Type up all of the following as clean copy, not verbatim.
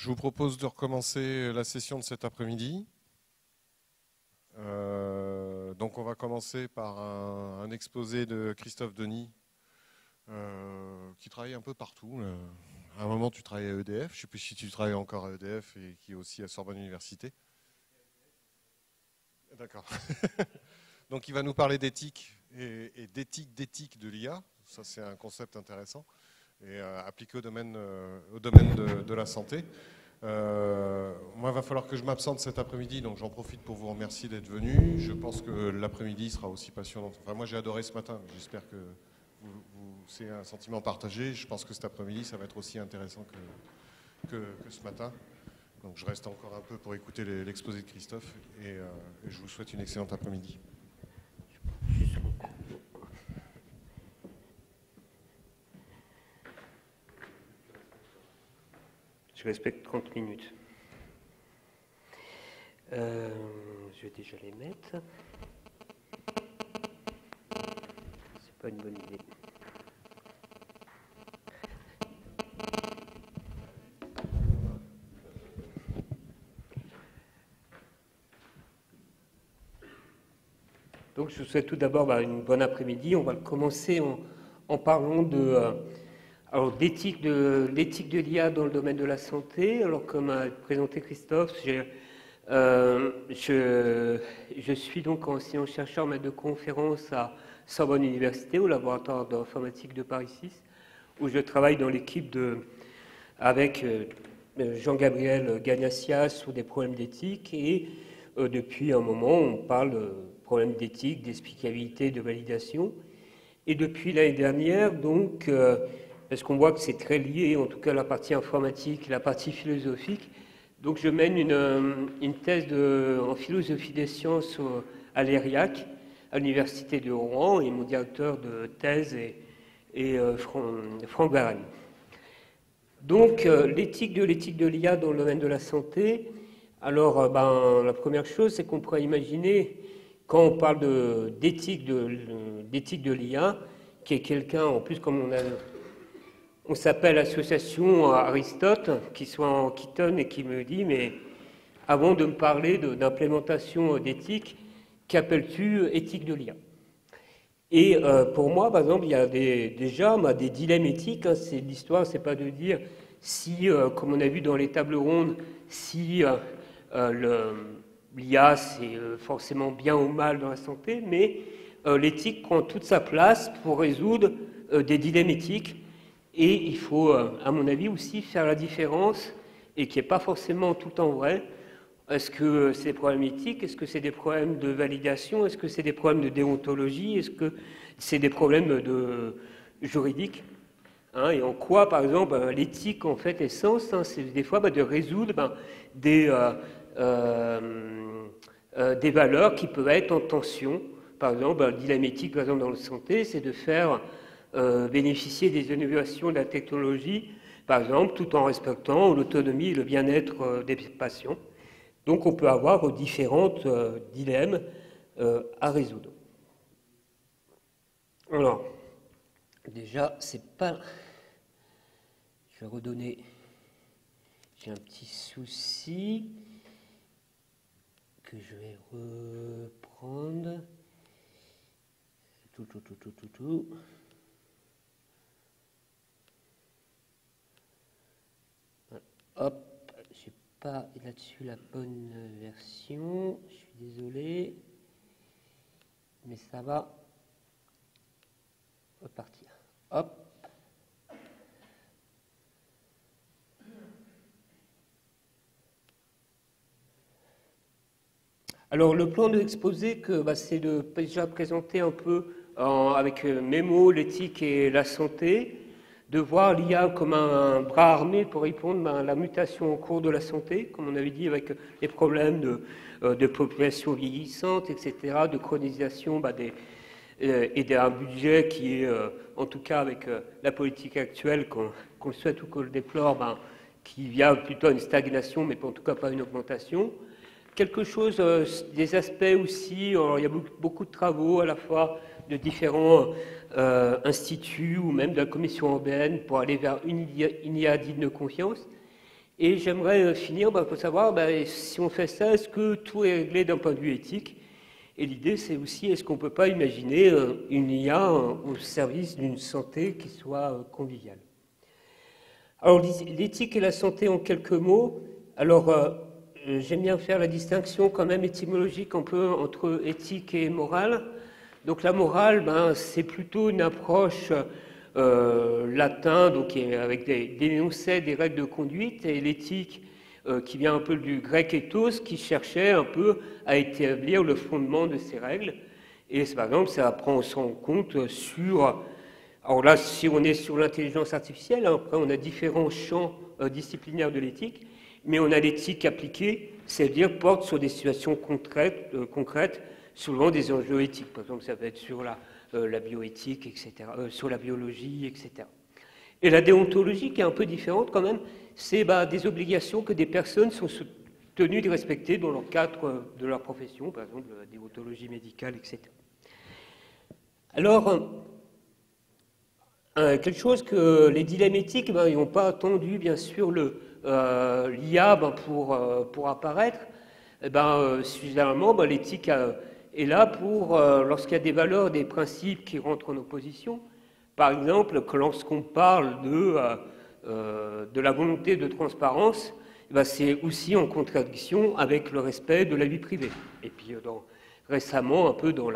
Je vous propose de recommencer la session de cet après-midi. Donc on va commencer par un exposé de Christophe Denis, qui travaille un peu partout. À un moment, tu travaillais à EDF. Je ne sais plus si tu travailles encore à EDF et qui est aussi à Sorbonne Université. D'accord. Donc il va nous parler d'éthique et d'éthique de l'IA. Ça, c'est un concept intéressant et appliqué au domaine de la santé. Moi, il va falloir que je m'absente cet après-midi, donc j'en profite pour vous remercier d'être venus. Je pense que l'après-midi sera aussi passionnant. Enfin, moi, j'ai adoré ce matin. J'espère que c'est un sentiment partagé. Je pense que cet après-midi, ça va être aussi intéressant que ce matin. Donc, je reste encore un peu pour écouter l'exposé de Christophe et je vous souhaite une excellente après-midi. Je respecte 30 minutes. Je vais déjà les mettre. C'est pas une bonne idée. Donc je vous souhaite tout d'abord une bonne après-midi. On va commencer en parlant d'éthique de l'IA dans le domaine de la santé. Alors comme a présenté Christophe, je suis donc enseignant-chercheur maître de conférence à Sorbonne Université, au laboratoire d'informatique de Paris 6, où je travaille dans l'équipe avec Jean-Gabriel Gagnacia sur des problèmes d'éthique. Et depuis un moment, on parle de problèmes d'éthique, d'explicabilité, de validation. Et depuis l'année dernière, donc, parce qu'on voit que c'est très lié, en tout cas la partie informatique, la partie philosophique, donc je mène une thèse en philosophie des sciences à l'ERIAC, à l'Université de Rouen, et mon directeur de thèse est Franck Varani. Donc l'éthique de l'IA dans le domaine de la santé, alors la première chose, c'est qu'on pourrait imaginer, quand on parle d'éthique de l'IA, qui est quelqu'un, en plus comme on s'appelle l'association Aristote, qui soit en Keaton et qui me dit, mais avant de me parler d'implémentation d'éthique, qu'appelles-tu éthique de l'IA? Et pour moi, par exemple, il y a déjà des dilemmes éthiques. C'est l'histoire, c'est pas de dire si, comme on a vu dans les tables rondes, si l'IA c'est forcément bien ou mal dans la santé, mais l'éthique prend toute sa place pour résoudre des dilemmes éthiques. Et il faut, à mon avis, aussi faire la différence, et qui n'est pas forcément tout le temps vrai. Est-ce que c'est des problèmes éthiques? Est-ce que c'est des problèmes de validation? Est-ce que c'est des problèmes de déontologie? Est-ce que c'est des problèmes juridiques? Et en quoi, par exemple, l'éthique, en fait, essence, c'est des fois de résoudre des valeurs qui peuvent être en tension. Par exemple, le dilemme éthique, par exemple, dans la santé, c'est de faire bénéficier des innovations de la technologie, par exemple, tout en respectant l'autonomie et le bien-être des patients. Donc on peut avoir différents dilemmes à résoudre. Alors, déjà, c'est pas... Je vais redonner... J'ai un petit souci que je vais reprendre. Tout. Hop, j'ai pas là-dessus la bonne version, je suis désolé, mais ça va repartir. Hop. Alors le plan de l'exposé, c'est de déjà présenter un peu avec mes mots l'éthique et la santé, de voir l'IA comme un bras armé pour répondre à la mutation en cours de la santé, comme on avait dit, avec les problèmes de population vieillissante, etc., de chronisation et d'un budget qui est, en tout cas avec la politique actuelle, qu'on le souhaite ou qu'on le déplore, qui vient plutôt à une stagnation, mais en tout cas pas une augmentation. Quelque chose, des aspects aussi, alors il y a beaucoup de travaux à la fois de différents instituts ou même de la Commission européenne pour aller vers une IA digne de confiance. Et j'aimerais finir pour savoir, si on fait ça, est-ce que tout est réglé d'un point de vue éthique? Et l'idée, c'est aussi, est-ce qu'on ne peut pas imaginer une IA au service d'une santé qui soit conviviale? Alors, l'éthique et la santé en quelques mots. Alors, j'aime bien faire la distinction quand même étymologique un peu entre éthique et morale. Donc la morale, c'est plutôt une approche latine, donc avec des énoncés, des règles de conduite, et l'éthique qui vient un peu du grec ethos, qui cherchait un peu à établir le fondement de ces règles. Et par exemple, ça prend en compte sur... Alors là, si on est sur l'intelligence artificielle, après on a différents champs disciplinaires de l'éthique, mais on a l'éthique appliquée, c'est-à-dire porte sur des situations concrètes, souvent des enjeux éthiques. Par exemple, ça va être sur la bioéthique, etc., sur la biologie, etc. Et la déontologie, qui est un peu différente quand même, c'est des obligations que des personnes sont tenues de respecter dans le cadre de leur profession, par exemple la déontologie médicale, etc. Alors, quelque chose que les dilemmes éthiques n'ont pas attendu, bien sûr, l'IA pour apparaître. Généralement, l'éthique est là pour, lorsqu'il y a des valeurs, des principes qui rentrent en opposition. Par exemple, que lorsqu'on parle de la volonté de transparence, c'est aussi en contradiction avec le respect de la vie privée. Et puis, récemment, un peu dans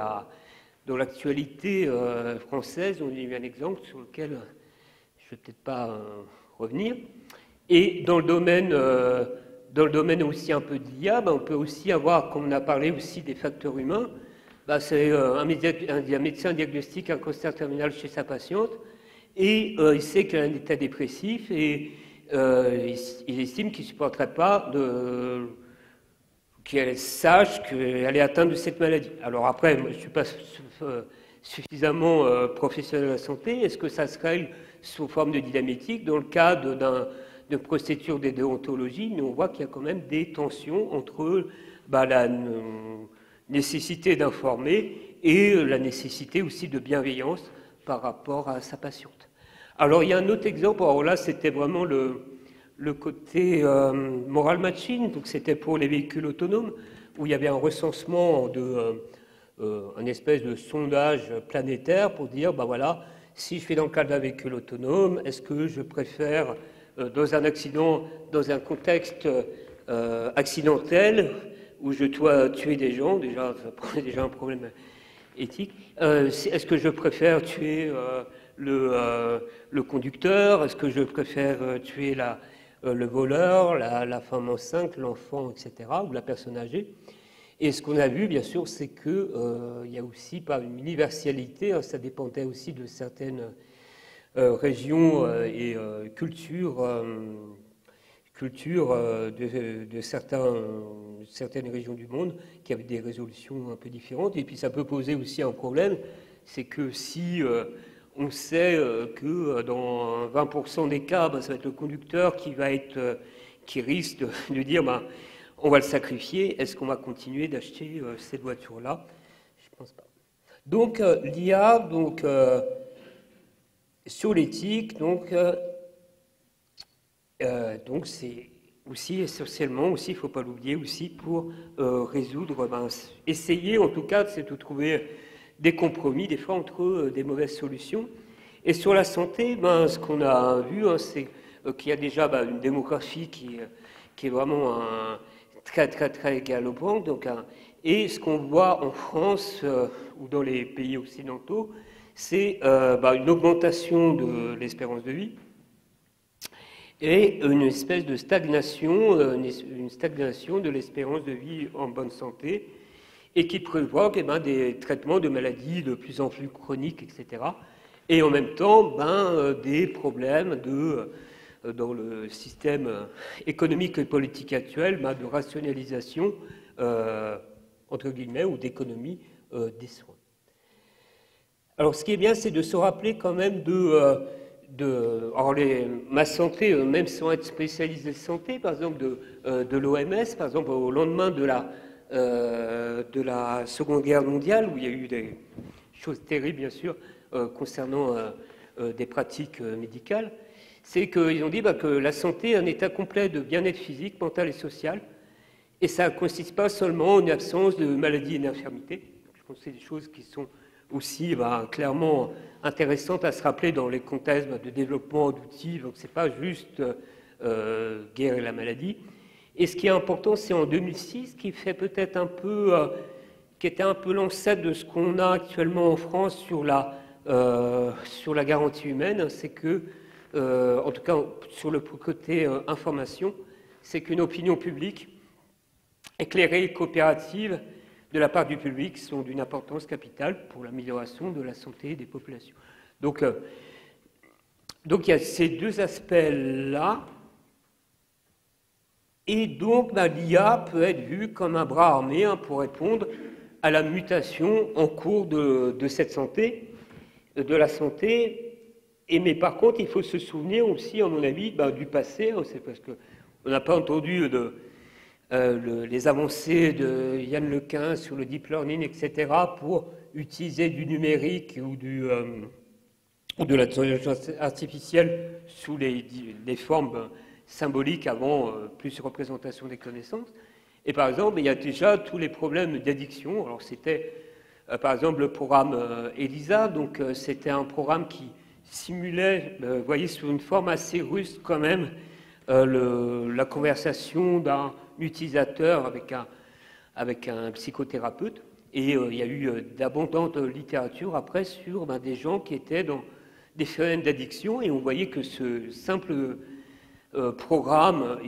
l'actualité française, on a eu un exemple sur lequel je ne vais peut-être pas revenir. Et dans le domaine aussi un peu de l'IA, on peut aussi avoir, comme on a parlé aussi des facteurs humains, c'est un médecin diagnostique un cancer terminal chez sa patiente, et il sait qu'elle a un état dépressif, et il estime qu'il ne supporterait pas qu'elle sache qu'elle est atteinte de cette maladie. Alors après, je ne suis pas suffisamment professionnel de la santé. Est-ce que ça se règle sous forme de dilemme éthique dans le cadre d'une procédure de déontologie? Mais on voit qu'il y a quand même des tensions entre la nécessité d'informer et la nécessité aussi de bienveillance par rapport à sa patiente. Alors il y a un autre exemple, alors là c'était vraiment le côté moral matching, donc c'était pour les véhicules autonomes, où il y avait un recensement un espèce de sondage planétaire pour dire, voilà, si je fais dans le cadre d'un véhicule autonome, est-ce que je préfère, dans un accident, dans un contexte accidentel, où je dois tuer des gens, déjà, ça pose déjà un problème éthique, est-ce que je préfère tuer le conducteur, est-ce que je préfère tuer le voleur, la femme enceinte, l'enfant, etc., ou la personne âgée? Et ce qu'on a vu, bien sûr, c'est qu'il y a aussi pas une universalité, ça dépendait aussi de certaines régions et cultures de certaines régions du monde qui avaient des résolutions un peu différentes. Et puis ça peut poser aussi un problème, c'est que si on sait que dans 20% des cas, ça va être le conducteur qui risque de dire on va le sacrifier, est-ce qu'on va continuer d'acheter cette voiture-là? Je ne pense pas. Donc l'IA, sur l'éthique, c'est aussi essentiellement, il ne faut pas l'oublier, aussi pour résoudre, essayer en tout cas, c'est de trouver des compromis, des fois entre des mauvaises solutions. Et sur la santé, ce qu'on a vu, c'est qu'il y a déjà une démographie qui est vraiment très galopante. Et ce qu'on voit en France ou dans les pays occidentaux, c'est une augmentation de l'espérance de vie et une espèce de stagnation, une stagnation de l'espérance de vie en bonne santé, et qui provoque des traitements de maladies de plus en plus chroniques, etc. Et en même temps, des problèmes dans le système économique et politique actuel, de rationalisation, entre guillemets, ou d'économie des soins. Alors, ce qui est bien, c'est de se rappeler quand même alors ma santé, même sans être spécialiste de santé, par exemple de l'OMS, par exemple au lendemain de la Seconde Guerre mondiale, où il y a eu des choses terribles, bien sûr, concernant des pratiques médicales, c'est qu'ils ont dit que la santé est un état complet de bien-être physique, mental et social, et ça ne consiste pas seulement en absence de maladie et d'infirmité. Je pense que c'est des choses qui sont aussi clairement intéressantes à se rappeler dans les contextes de développement d'outils, donc ce n'est pas juste guérir la maladie. Et ce qui est important, c'est en 2006, qui fait peut-être un peu, qui était un peu l'ancêtre de ce qu'on a actuellement en France sur la garantie humaine, c'est que, en tout cas sur le côté information, c'est qu'une opinion publique éclairée et coopérative de la part du public sont d'une importance capitale pour l'amélioration de la santé des populations. Donc il y a ces deux aspects-là. Et donc, l'IA peut être vue comme un bras armé pour répondre à la mutation en cours de cette santé, de la santé. Mais par contre, il faut se souvenir aussi, à mon avis, du passé. C'est parce qu'on n'a pas entendu les avancées de Yann Lequin sur le deep learning, etc., pour utiliser du numérique ou de l'intelligence artificielle sous les formes symbolique avant plus représentation des connaissances. Et par exemple, il y a déjà tous les problèmes d'addiction. Alors c'était par exemple le programme ELISA, donc c'était un programme qui simulait, vous voyez, sous une forme assez ruste quand même, la conversation d'un utilisateur avec un psychothérapeute. Et il y a eu d'abondante littérature après sur des gens qui étaient dans des phénomènes d'addiction, et on voyait que ce simple programme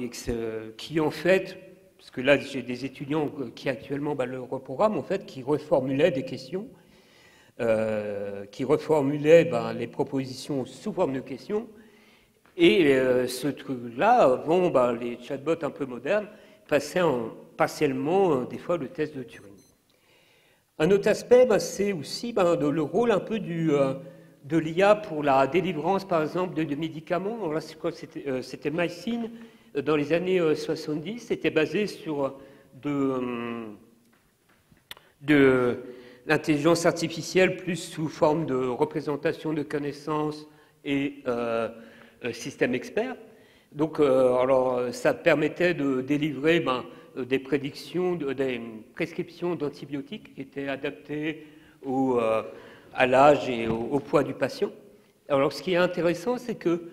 qui en fait, parce que là j'ai des étudiants qui actuellement le reprogramment, en fait, qui reformulaient des questions, qui reformulaient les propositions sous forme de questions, et ce truc-là, avant les chatbots un peu modernes, passaient partiellement des fois le test de Turing. Un autre aspect, c'est aussi le rôle un peu de l'IA pour la délivrance, par exemple, de médicaments. Alors là, c'était Mycin, dans les années 70. C'était basé sur de l'intelligence artificielle plus sous forme de représentation de connaissances et système expert. Donc, alors, ça permettait de délivrer des prédictions, des prescriptions d'antibiotiques qui étaient adaptées à l'âge et au poids du patient. Alors, ce qui est intéressant, c'est que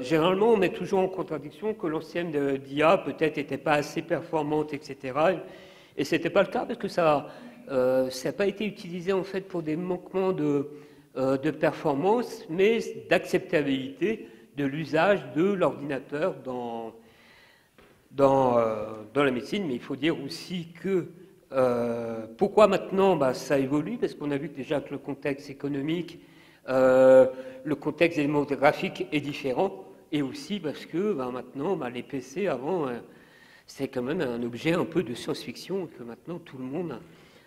généralement, on met toujours en contradiction que l'ancienne d'IA peut-être n'était pas assez performante, etc. Et ce n'était pas le cas parce que ça n'a pas été utilisé en fait pour des manquements de performance, mais d'acceptabilité de l'usage de l'ordinateur dans la médecine. Mais il faut dire aussi que pourquoi maintenant ça évolue, parce qu'on a vu que déjà que le contexte économique, le contexte démographique est différent, et aussi parce que maintenant les PC avant c'est quand même un objet un peu de science-fiction, et que maintenant tout le monde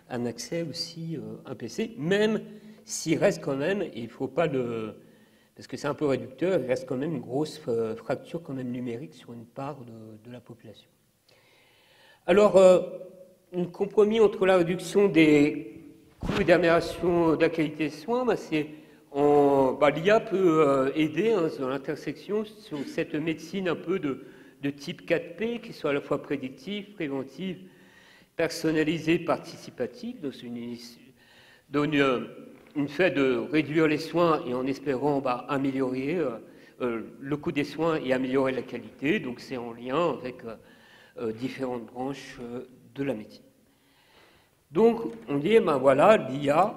a un accès aussi à un PC, même s'il reste quand même, et il ne faut pas parce que c'est un peu réducteur, il reste quand même une grosse fracture quand même numérique sur une part de la population. Alors, un compromis entre la réduction des coûts et d'amélioration de la qualité des soins, l'IA peut aider dans l'intersection sur cette médecine un peu de type 4P, qui soit à la fois prédictive, préventive, personnalisée, participative. Donc une fait de réduire les soins et en espérant améliorer le coût des soins et améliorer la qualité. Donc c'est en lien avec différentes branches de la médecine. Donc on dit, voilà, l'IA,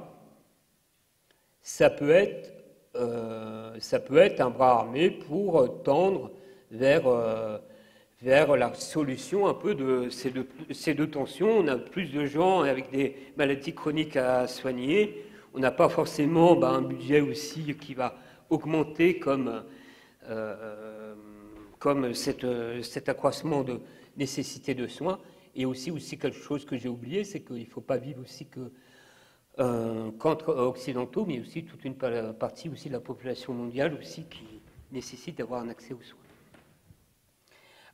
ça peut être un bras armé pour tendre vers la solution un peu de ces deux tensions. On a plus de gens avec des maladies chroniques à soigner. On n'a pas forcément un budget aussi qui va augmenter comme cet accroissement de nécessité de soins. Et aussi quelque chose que j'ai oublié, c'est qu'il ne faut pas vivre aussi qu'entre occidentaux, mais aussi toute une partie aussi de la population mondiale aussi qui nécessite d'avoir un accès aux soins.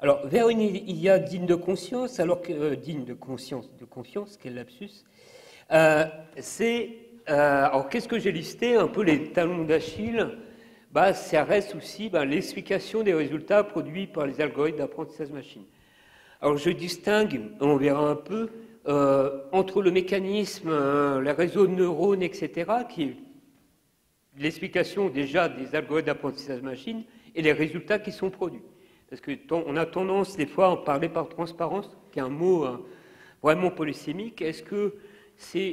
Alors, vers une IA digne de conscience, digne de confiance, quel lapsus, alors, qu'est-ce que j'ai listé? Un peu les talons d'Achille bah, ça reste aussi l'explication des résultats produits par les algorithmes d'apprentissage machine. Alors je distingue, on verra un peu, entre le mécanisme, les réseaux de neurones, etc., qui est l'explication déjà des algorithmes d'apprentissage machine et les résultats qui sont produits. Parce qu'on a tendance des fois à en parler par transparence, qui est un mot vraiment polysémique. Est-ce que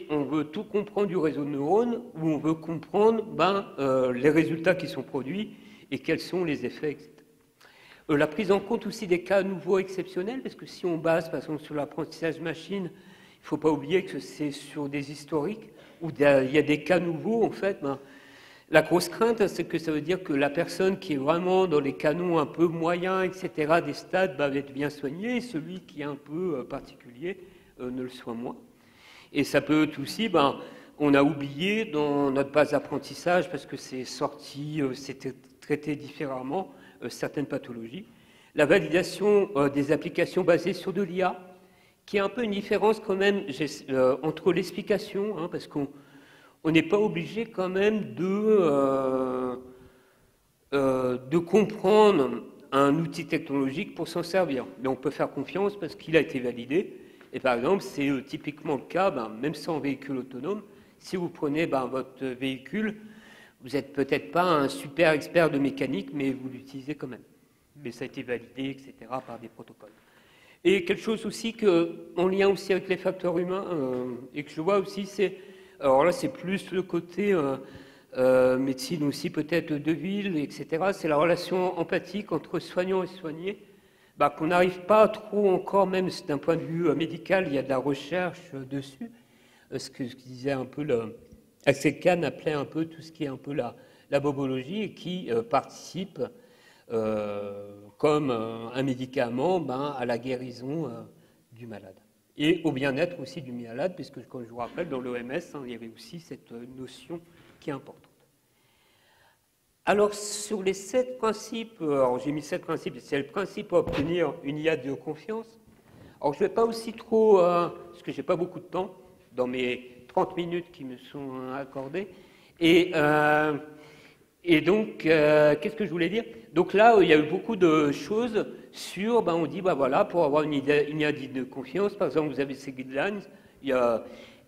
on veut tout comprendre du réseau de neurones ou on veut comprendre les résultats qui sont produits et quels sont les effets, etc. La prise en compte aussi des cas nouveaux exceptionnels, parce que si on base par exemple sur l'apprentissage machine, il ne faut pas oublier que c'est sur des historiques où il y a des cas nouveaux, en fait. La grosse crainte, c'est que ça veut dire que la personne qui est vraiment dans les canons un peu moyens, etc., des stades, va être bien soignée, et celui qui est un peu particulier ne le soit moins. Et ça peut être aussi, on a oublié dans notre base d'apprentissage, parce que c'est sorti, c'était traité différemment, certaines pathologies. La validation des applications basées sur de l'IA, qui est un peu une différence quand même entre l'explication, parce qu'on n'est pas obligé quand même de comprendre un outil technologique pour s'en servir. Mais on peut faire confiance parce qu'il a été validé. Et par exemple, c'est typiquement le cas, même sans véhicule autonome, si vous prenez votre véhicule, vous n'êtes peut-être pas un super expert de mécanique, mais vous l'utilisez quand même. Mais ça a été validé, etc., par des protocoles. Et quelque chose aussi en lien aussi avec les facteurs humains, et que je vois aussi, alors là c'est plus le côté médecine aussi peut-être de ville, etc., c'est la relation empathique entre soignant et soigné, qu'on n'arrive pas trop encore, même d'un point de vue médical, il y a de la recherche dessus, ce que je disais un peu Axel Kahn appelait un peu tout ce qui est un peu la bobologie et qui participe comme un médicament à la guérison du malade. Et au bien-être aussi du malade, puisque comme je vous rappelle, dans l'OMS, il y avait aussi cette notion qui est importante. Alors sur les 7 principes, alors j'ai mis 7 principes, c'est le principe à obtenir une IA de confiance. Alors je ne vais pas aussi trop, parce que je n'ai pas beaucoup de temps dans mes 30 minutes qui me sont accordées. Et donc, qu'est-ce que je voulais dire? Donc là, il y a eu beaucoup de choses sur, on dit, voilà, pour avoir une IA de confiance, par exemple, vous avez ces guidelines,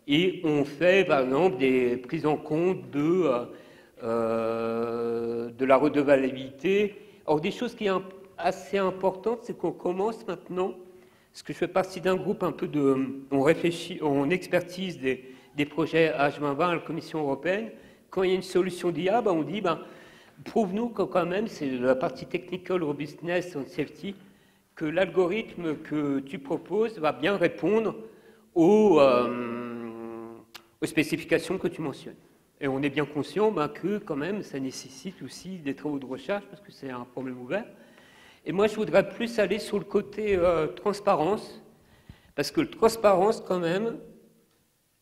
et on fait, par exemple, des prises en compte de la redevabilité. Alors, des choses qui sont assez importantes, c'est qu'on commence maintenant, parce que je fais partie d'un groupe un peu on réfléchit, on expertise des projets H2020 à la Commission européenne. Quand il y a une solution d'IA, on dit, prouve-nous que quand même, c'est la partie technical robustness and safety, que l'algorithme que tu proposes va bien répondre aux spécifications que tu mentionnes. Et on est bien conscient que quand même, ça nécessite aussi des travaux de recherche, parce que c'est un problème ouvert. Et moi, je voudrais plus aller sur le côté transparence, parce que le transparence quand même,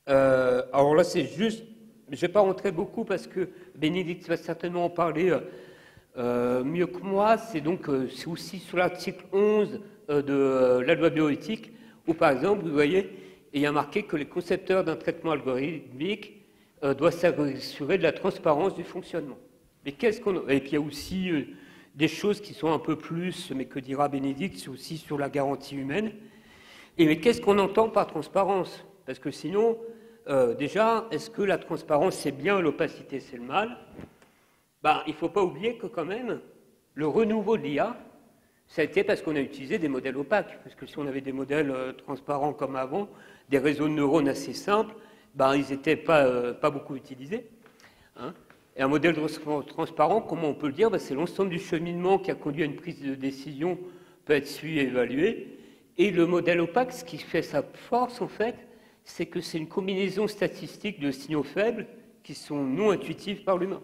alors là, c'est juste, je ne vais pas rentrer beaucoup parce que Bénédicte va certainement en parler mieux que moi. C'est aussi sur l'article 11 de la loi bioéthique, où par exemple, vous voyez, il y a marqué que les concepteurs d'un traitement algorithmique doivent s'assurer de la transparence du fonctionnement. Mais et puis il y a aussi des choses qui sont un peu plus, mais que dira Bénédicte, c'est aussi sur la garantie humaine. Mais qu'est-ce qu'on entend par transparence? Parce que sinon, déjà, est-ce que la transparence, c'est bien, l'opacité, c'est le mal? Il ne faut pas oublier que quand même, le renouveau de l'IA, ça a été parce qu'on a utilisé des modèles opaques. Parce que si on avait des modèles transparents comme avant, des réseaux de neurones assez simples, ils n'étaient pas beaucoup utilisés. Et un modèle transparent, comment on peut le dire? C'est l'ensemble du cheminement qui a conduit à une prise de décision peut être suivi et évalué. Et le modèle opaque, ce qui fait sa force, en fait, c'est que c'est une combinaison statistique de signaux faibles qui sont non intuitifs par l'humain.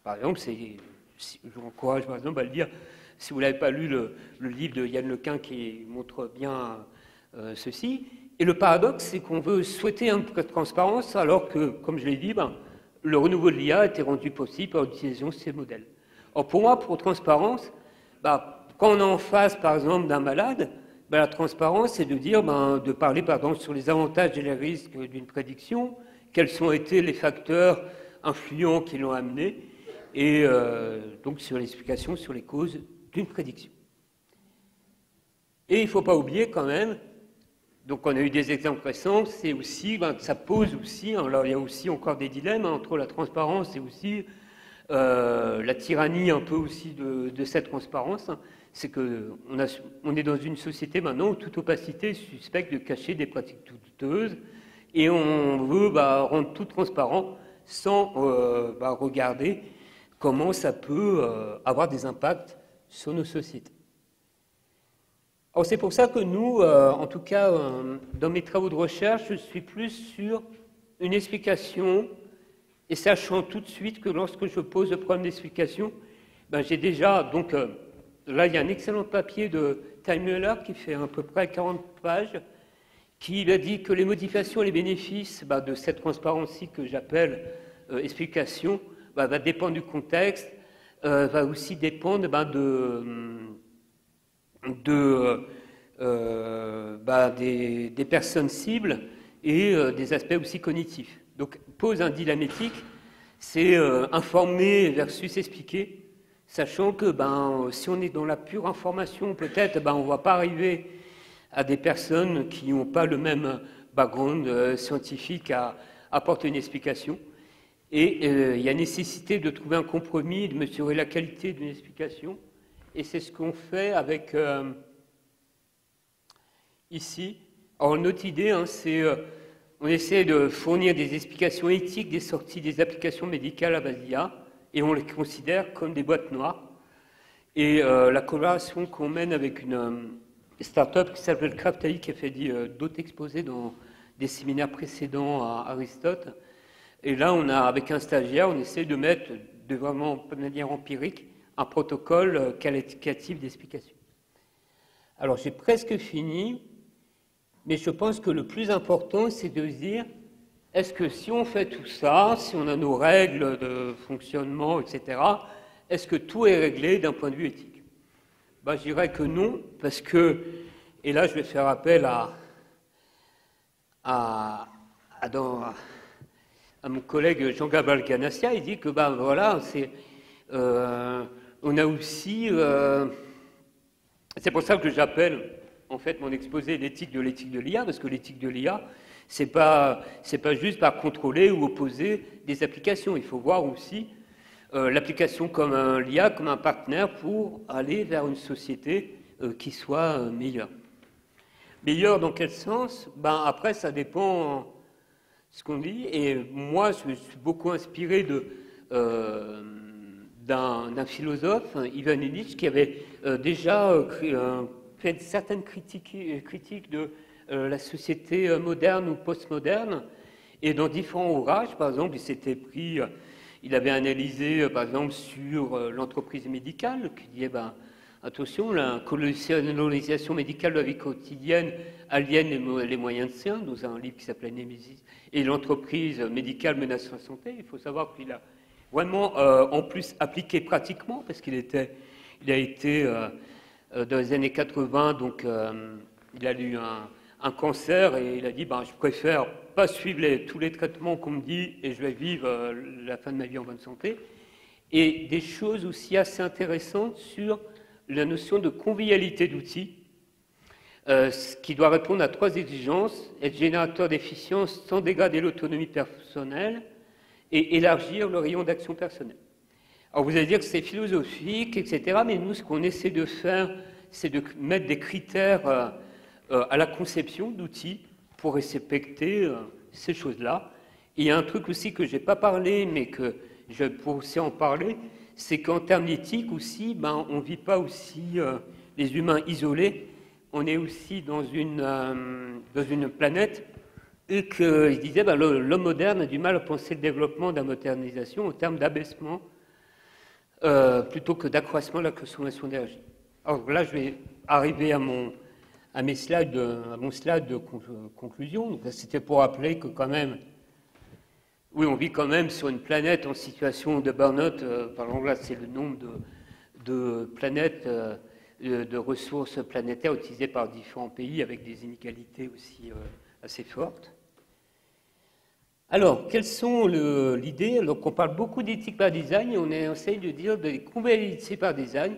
Par exemple, je vous encourage par exemple à le dire, si vous n'avez pas lu le livre de Yann Lequin qui montre bien ceci. Et le paradoxe, c'est qu'on veut souhaiter un peu de transparence, alors que, comme je l'ai dit, le renouveau de l'IA a été rendu possible par l'utilisation de ces modèles. Or, pour moi, pour transparence, quand on est en face, par exemple, d'un malade, la transparence, c'est de dire, de parler, par exemple, sur les avantages et les risques d'une prédiction, quels ont été les facteurs influents qui l'ont amené, et donc sur l'explication, sur les causes d'une prédiction. Et il ne faut pas oublier quand même, donc on a eu des exemples récents, c'est aussi, ça pose aussi, alors il y a aussi encore des dilemmes entre la transparence et aussi la tyrannie un peu aussi de cette transparence. C'est qu'on est dans une société maintenant où toute opacité suspecte de cacher des pratiques douteuses et on veut rendre tout transparent sans regarder comment ça peut avoir des impacts sur nos sociétés. Alors c'est pour ça que nous, en tout cas dans mes travaux de recherche, je suis plus sur une explication et sachant tout de suite que lorsque je pose le problème d'explication, j'ai déjà, donc là il y a un excellent papier de Time Muller qui fait à peu près 40 pages, qui a dit que les modifications et les bénéfices de cette transparence-ci que j'appelle explication va dépendre du contexte, va aussi dépendre des personnes cibles et des aspects aussi cognitifs. Donc pose un dilemme éthique, c'est informer versus expliquer, sachant que si on est dans la pure information, peut-être on ne va pas arriver à des personnes qui n'ont pas le même background scientifique à apporter une explication. Et il y a nécessité de trouver un compromis, de mesurer la qualité d'une explication. Et c'est ce qu'on fait avec ici. Alors notre idée, c'est on essaie de fournir des explications éthiques des sorties des applications médicales à base d'IA, et on les considère comme des boîtes noires. Et la collaboration qu'on mène avec une start-up qui s'appelle Craftai, qui a fait d'autres exposés dans des séminaires précédents à Aristote. Et là, avec un stagiaire, on essaie de mettre vraiment de manière empirique un protocole qualitatif d'explication. Alors, j'ai presque fini, mais je pense que le plus important, c'est de se dire, est-ce que si on fait tout ça, si on a nos règles de fonctionnement, etc., est-ce que tout est réglé d'un point de vue éthique? Je dirais que non, parce que, et là je vais faire appel à mon collègue Jean-Gabriel Ganassia, il dit que voilà, on a aussi, c'est pour ça que j'appelle en fait mon exposé l'éthique de l'IA, parce que l'éthique de l'IA, c'est pas juste par contrôler ou opposer des applications, il faut voir aussi l'application comme l'IA, comme un partenaire pour aller vers une société qui soit meilleure. Meilleure dans quel sens? Après, ça dépend de ce qu'on dit. Et moi, je me suis beaucoup inspiré d'un philosophe, Ivan Illich, qui avait déjà fait certaines critiques de la société moderne ou postmoderne. Et dans différents ouvrages, par exemple, il avait analysé, par exemple, sur l'entreprise médicale, qui disait, attention, la colonisation médicale de la vie quotidienne aliène les moyens de soins, dans un livre qui s'appelait Némésis, et l'entreprise médicale menace la santé. Il faut savoir qu'il a vraiment, en plus, appliqué pratiquement, parce il a été, dans les années 80, donc il a eu un cancer, et il a dit, je préfère pas suivre tous les traitements qu'on me dit et je vais vivre la fin de ma vie en bonne santé. Et des choses aussi assez intéressantes sur la notion de convivialité d'outils, qui doit répondre à 3 exigences: être générateur d'efficience sans dégrader l'autonomie personnelle et élargir le rayon d'action personnelle. Alors vous allez dire que c'est philosophique, etc., mais nous, ce qu'on essaie de faire, c'est de mettre des critères à la conception d'outils pour respecter ces choses-là. Il y a un truc aussi que je n'ai pas parlé, mais que je pourrais aussi en parler, c'est qu'en termes d'éthique aussi, on ne vit pas aussi les humains isolés, on est aussi dans une planète, et qu'il disait l'homme moderne a du mal à penser le développement de la modernisation en termes d'abaissement plutôt que d'accroissement de la consommation d'énergie. Alors là, je vais arriver à mon slide de conclusion. Donc, c'était pour rappeler que quand même, oui, on vit quand même sur une planète en situation de burn-out. Par exemple, là, c'est le nombre de planètes, de ressources planétaires utilisées par différents pays avec des inégalités aussi assez fortes. Alors, quelles sont l'idée? Donc, on parle beaucoup d'éthique par design et on essaye de dire de convivialité par design,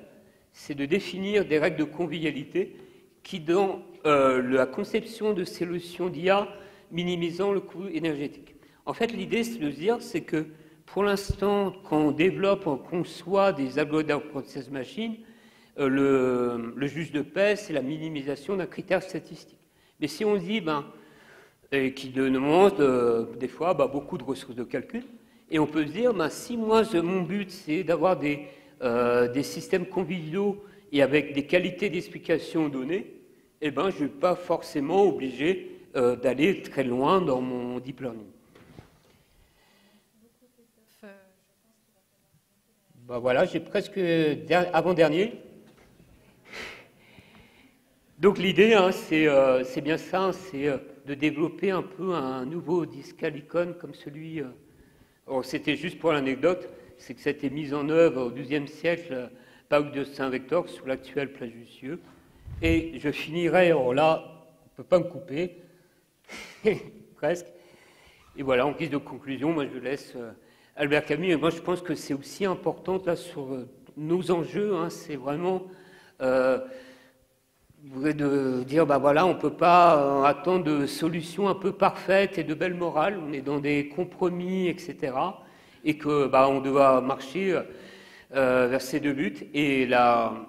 c'est de définir des règles de convivialité qui, dans la conception de solutions d'IA, minimisant le coût énergétique. En fait, l'idée, c'est de dire, c'est que pour l'instant, quand on développe, on conçoit des algorithmes d'apprentissage machine, le juge de paix, c'est la minimisation d'un critère statistique. Mais si on dit, et qui demande des fois beaucoup de ressources de calcul. Et on peut se dire, si moi, mon but, c'est d'avoir des systèmes conviviaux et avec des qualités d'explication données, je ne suis pas forcément obligé d'aller très loin dans mon deep learning. Voilà, j'ai presque avant-dernier. Donc l'idée, c'est bien ça, c'est de développer un peu un nouveau disque Alicon comme celui. C'était juste pour l'anecdote, c'est que ça a été mis en œuvre au XIIe siècle par Hugues de Saint-Victor sous l'actuel Place Jussieu. Et je finirai, là, on ne peut pas me couper, presque. Et voilà, en guise de conclusion, moi je laisse Albert Camus. Et moi je pense que c'est aussi important là sur nos enjeux, c'est vraiment. De dire, voilà, on ne peut pas attendre de solutions un peu parfaites et de belles morales, on est dans des compromis, etc. Et que on doit marcher vers ces deux buts. Et la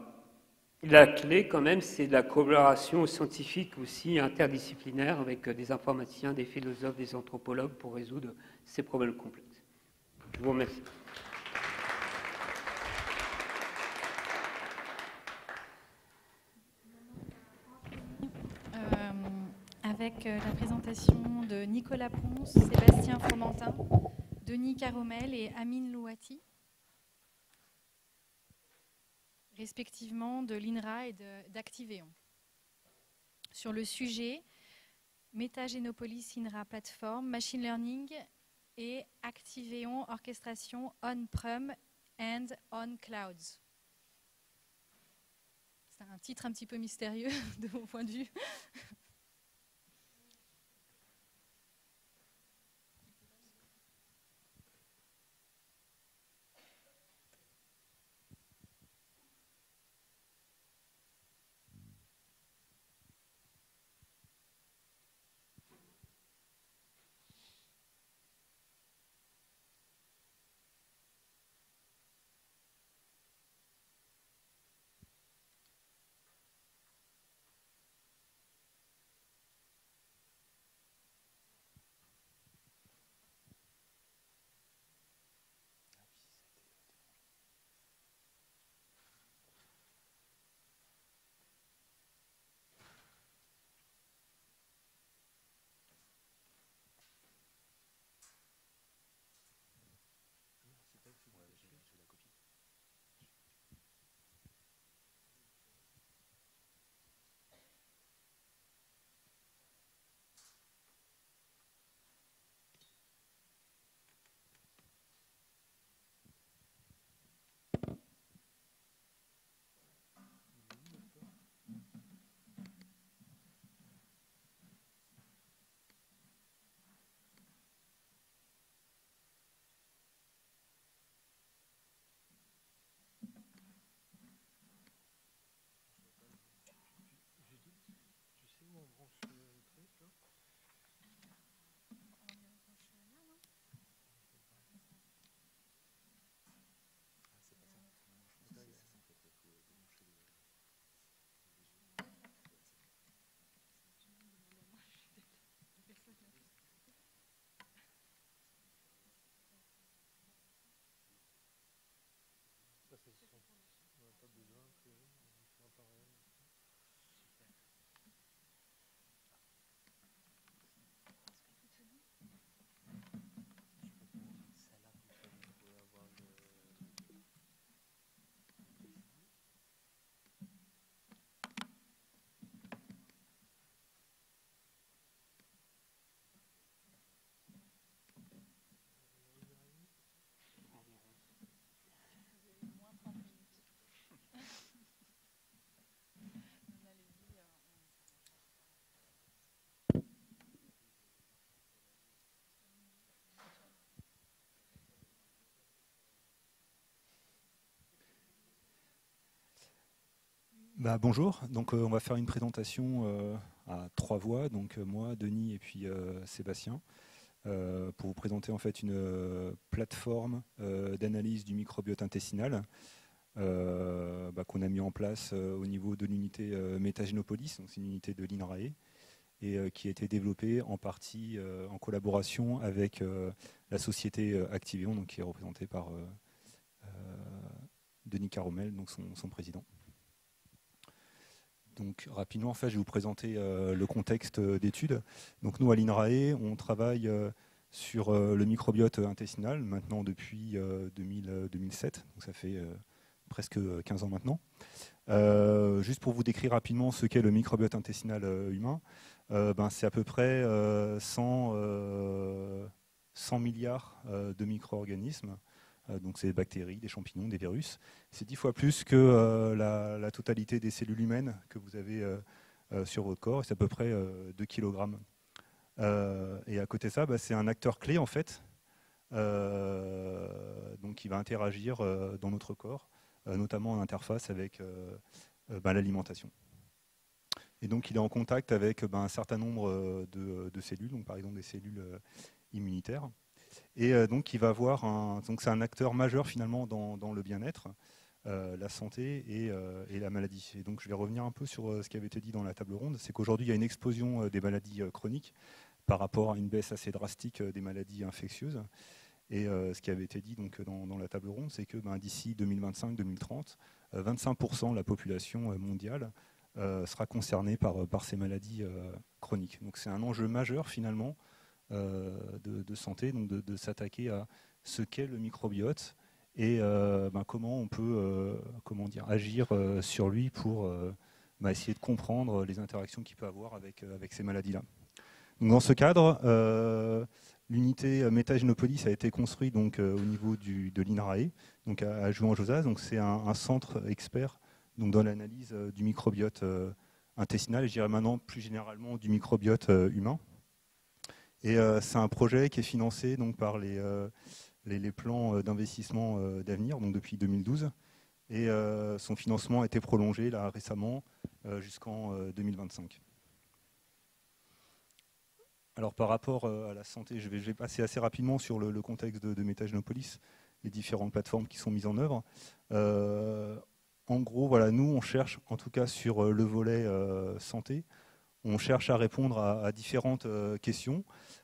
clé, quand même, c'est de la collaboration scientifique aussi interdisciplinaire avec des informaticiens, des philosophes, des anthropologues pour résoudre ces problèmes complexes. Je vous remercie. Avec la présentation de Nicolas Ponce, Sébastien Fromentin, Denis Caromel et Amine Louati, respectivement de l'INRA et d'Activeon. Sur le sujet Metagénopolis INRA Platform, Machine Learning et Activeon Orchestration On-Prem and On Clouds. C'est un titre un petit peu mystérieux de mon point de vue. Bonjour, donc on va faire une présentation à 3 voix, donc moi, Denis et puis Sébastien, pour vous présenter en fait une plateforme d'analyse du microbiote intestinal qu'on a mis en place au niveau de l'unité Metagénopolis, donc c'est une unité de l'INRAE, et qui a été développée en partie en collaboration avec la société Activeon, donc qui est représentée par Denis Caromel, donc son président. Donc rapidement, en fait, je vais vous présenter le contexte d'étude. Donc nous, à l'INRAE, on travaille sur le microbiote intestinal, maintenant depuis 2007, donc ça fait presque 15 ans maintenant. Juste pour vous décrire rapidement ce qu'est le microbiote intestinal humain, c'est à peu près 100 milliards de micro-organismes. Donc c'est des bactéries, des champignons, des virus. C'est 10 fois plus que la totalité des cellules humaines que vous avez sur votre corps. C'est à peu près 2 kg. Et à côté de ça, c'est un acteur clé en fait, donc qui va interagir dans notre corps, notamment en interface avec l'alimentation. Et donc il est en contact avec un certain nombre de cellules, donc par exemple des cellules immunitaires. Et donc il va avoir donc c'est un acteur majeur finalement dans le bien-être, la santé et la maladie. Et donc je vais revenir un peu sur ce qui avait été dit dans la table ronde, c'est qu'aujourd'hui il y a une explosion des maladies chroniques par rapport à une baisse assez drastique des maladies infectieuses. Et ce qui avait été dit donc, dans la table ronde, c'est que d'ici 2025-2030, 25% de la population mondiale sera concernée par ces maladies chroniques. Donc c'est un enjeu majeur finalement de santé, donc de s'attaquer à ce qu'est le microbiote et comment on peut agir sur lui pour essayer de comprendre les interactions qu'il peut avoir avec ces maladies-là. Donc, dans ce cadre, l'unité Metagénopolis a été construite donc, au niveau de l'INRAE, donc à Jouan-Josas. Donc c'est un centre expert donc, dans l'analyse du microbiote intestinal et je dirais maintenant plus généralement du microbiote humain. Et c'est un projet qui est financé donc, par les plans d'investissement d'avenir, donc depuis 2012. Et son financement a été prolongé là, récemment jusqu'en 2025. Alors par rapport à la santé, je vais passer assez rapidement sur le contexte de Metagénopolis, les différentes plateformes qui sont mises en œuvre. En gros, voilà, nous on cherche, en tout cas sur le volet santé, on cherche à répondre à différentes questions,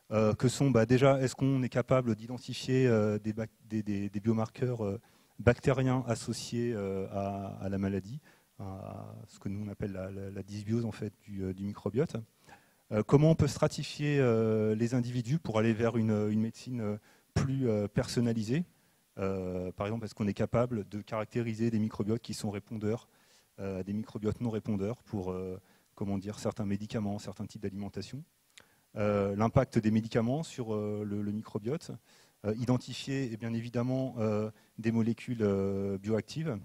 que sont déjà, est-ce qu'on est capable d'identifier des biomarqueurs bactériens associés à la maladie, à ce que nous on appelle la dysbiose en fait, du microbiote. Comment on peut stratifier les individus pour aller vers une médecine plus personnalisée. Par exemple, est-ce qu'on est capable de caractériser des microbiotes qui sont répondeurs, des microbiotes non répondeurs pour certains médicaments, certains types d'alimentation. L'impact des médicaments sur le microbiote. Identifier et bien évidemment des molécules bioactives.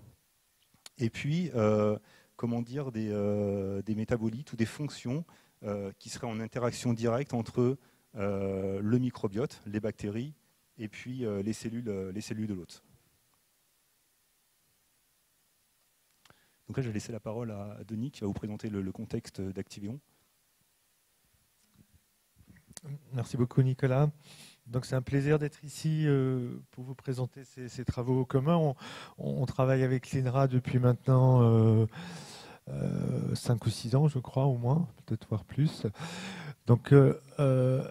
Et puis, des métabolites ou des fonctions qui seraient en interaction directe entre le microbiote, les bactéries, et puis les cellules de l'hôte. Donc là, je vais laisser la parole à Denis qui va vous présenter le contexte d'Activeon. Merci beaucoup Nicolas. Donc c'est un plaisir d'être ici pour vous présenter ces travaux communs. On travaille avec l'INRA depuis maintenant 5 ou 6 ans, je crois, au moins, peut-être voire plus. Donc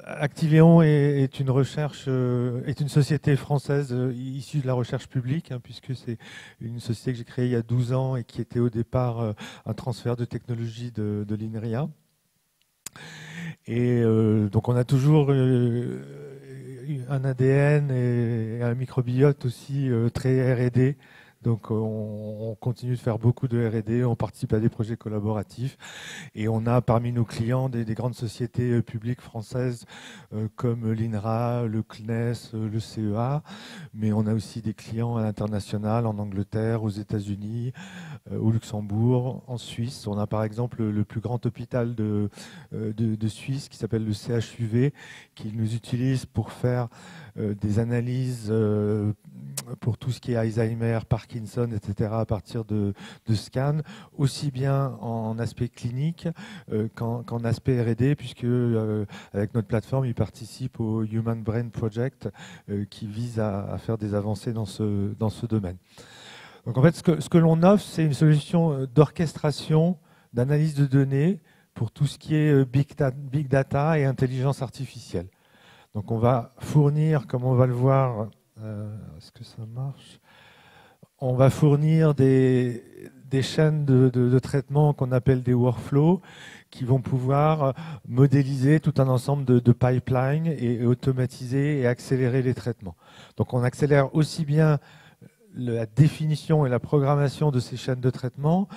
Activeon est une société française issue de la recherche publique, puisque c'est une société que j'ai créée il y a 12 ans et qui était au départ un transfert de technologie de l'INRIA. Et donc on a toujours un ADN et un microbiote aussi très R&D. Donc on continue de faire beaucoup de R&D, on participe à des projets collaboratifs et on a parmi nos clients des grandes sociétés publiques françaises comme l'INRA, le CNES, le CEA, mais on a aussi des clients à l'international, en Angleterre, aux États-Unis, au Luxembourg, en Suisse. On a par exemple le plus grand hôpital de Suisse qui s'appelle le CHUV, qui nous utilise pour faire des analyses pour tout ce qui est Alzheimer, Parkinson, Parkinson, etc., à partir de scans, aussi bien en aspect clinique qu'en aspect R&D, puisque avec notre plateforme, ils participent au Human Brain Project qui vise à faire des avancées dans ce domaine. Donc en fait, ce que l'on offre, c'est une solution d'orchestration, d'analyse de données pour tout ce qui est big data et intelligence artificielle. Donc on va fournir, comme on va le voir, est-ce que ça marche? On va fournir des chaînes de traitement qu'on appelle des workflows qui vont pouvoir modéliser tout un ensemble de pipelines et automatiser et accélérer les traitements. Donc on accélère aussi bien la définition et la programmation de ces chaînes de traitement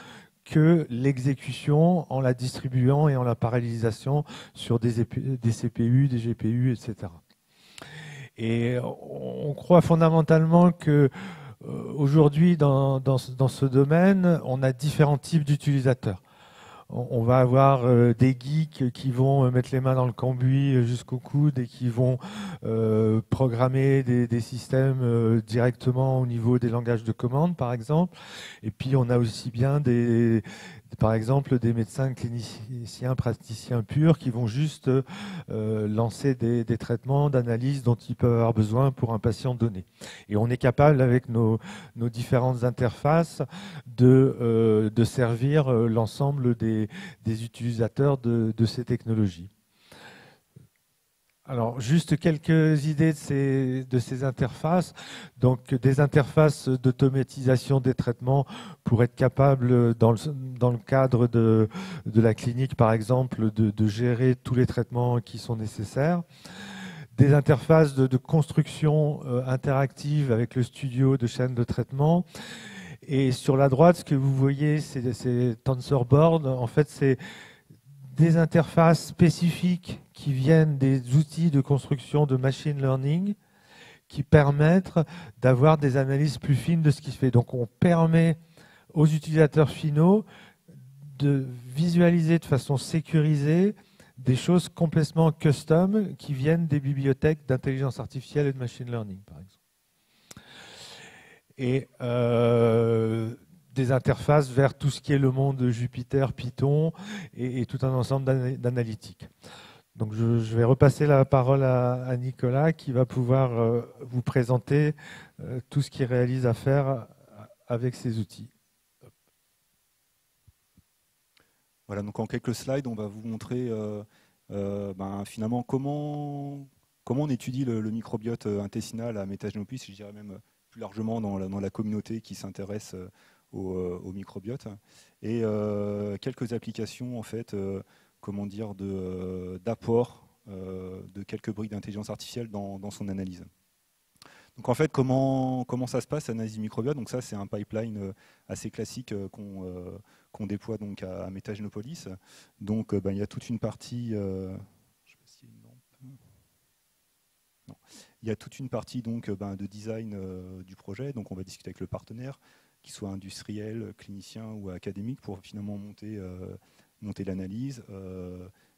que l'exécution en la distribuant et en la parallélisation sur des CPU, des GPU, etc. Et on croit fondamentalement que aujourd'hui, dans ce domaine, on a différents types d'utilisateurs. On va avoir des geeks qui vont mettre les mains dans le cambouis jusqu'au coude et qui vont programmer des systèmes directement au niveau des langages de commande, par exemple. Et puis, on a aussi bien par exemple, des médecins cliniciens, praticiens purs qui vont juste lancer des traitements d'analyse dont ils peuvent avoir besoin pour un patient donné. Et on est capable, avec nos différentes interfaces, de servir l'ensemble des utilisateurs de ces technologies. Alors, juste quelques idées de ces interfaces. Donc, des interfaces d'automatisation des traitements pour être capable, dans le cadre de la clinique, par exemple, de gérer tous les traitements qui sont nécessaires. Des interfaces de construction interactive avec le studio de chaîne de traitement. Et sur la droite, ce que vous voyez, c'est TensorBoard. En fait, c'est des interfaces spécifiques qui viennent des outils de construction de machine learning qui permettent d'avoir des analyses plus fines de ce qui se fait. Donc on permet aux utilisateurs finaux de visualiser de façon sécurisée des choses complètement custom qui viennent des bibliothèques d'intelligence artificielle et de machine learning, par exemple. Et des interfaces vers tout ce qui est le monde de Jupyter, Python et tout un ensemble d'analytiques. Donc je vais repasser la parole à Nicolas qui va pouvoir vous présenter tout ce qu'il réalise à faire avec ces outils. Voilà, donc en quelques slides, on va vous montrer finalement comment on étudie le microbiote intestinal à Métagénopolis, je dirais même plus largement dans la communauté qui s'intéresse au microbiote, et quelques applications en fait, d'apport de quelques briques d'intelligence artificielle dans son analyse. Donc en fait, comment ça se passe l'analyse du microbiote? Donc ça, c'est un pipeline assez classique qu'on déploie donc à Métagénopolis. Donc il y a toute une partie. Je sais pas s'il y a une lampe. Non. Il y a toute une partie donc de design du projet. Donc on va discuter avec le partenaire, qu'il soit industriel, clinicien ou académique, pour finalement monter l'analyse,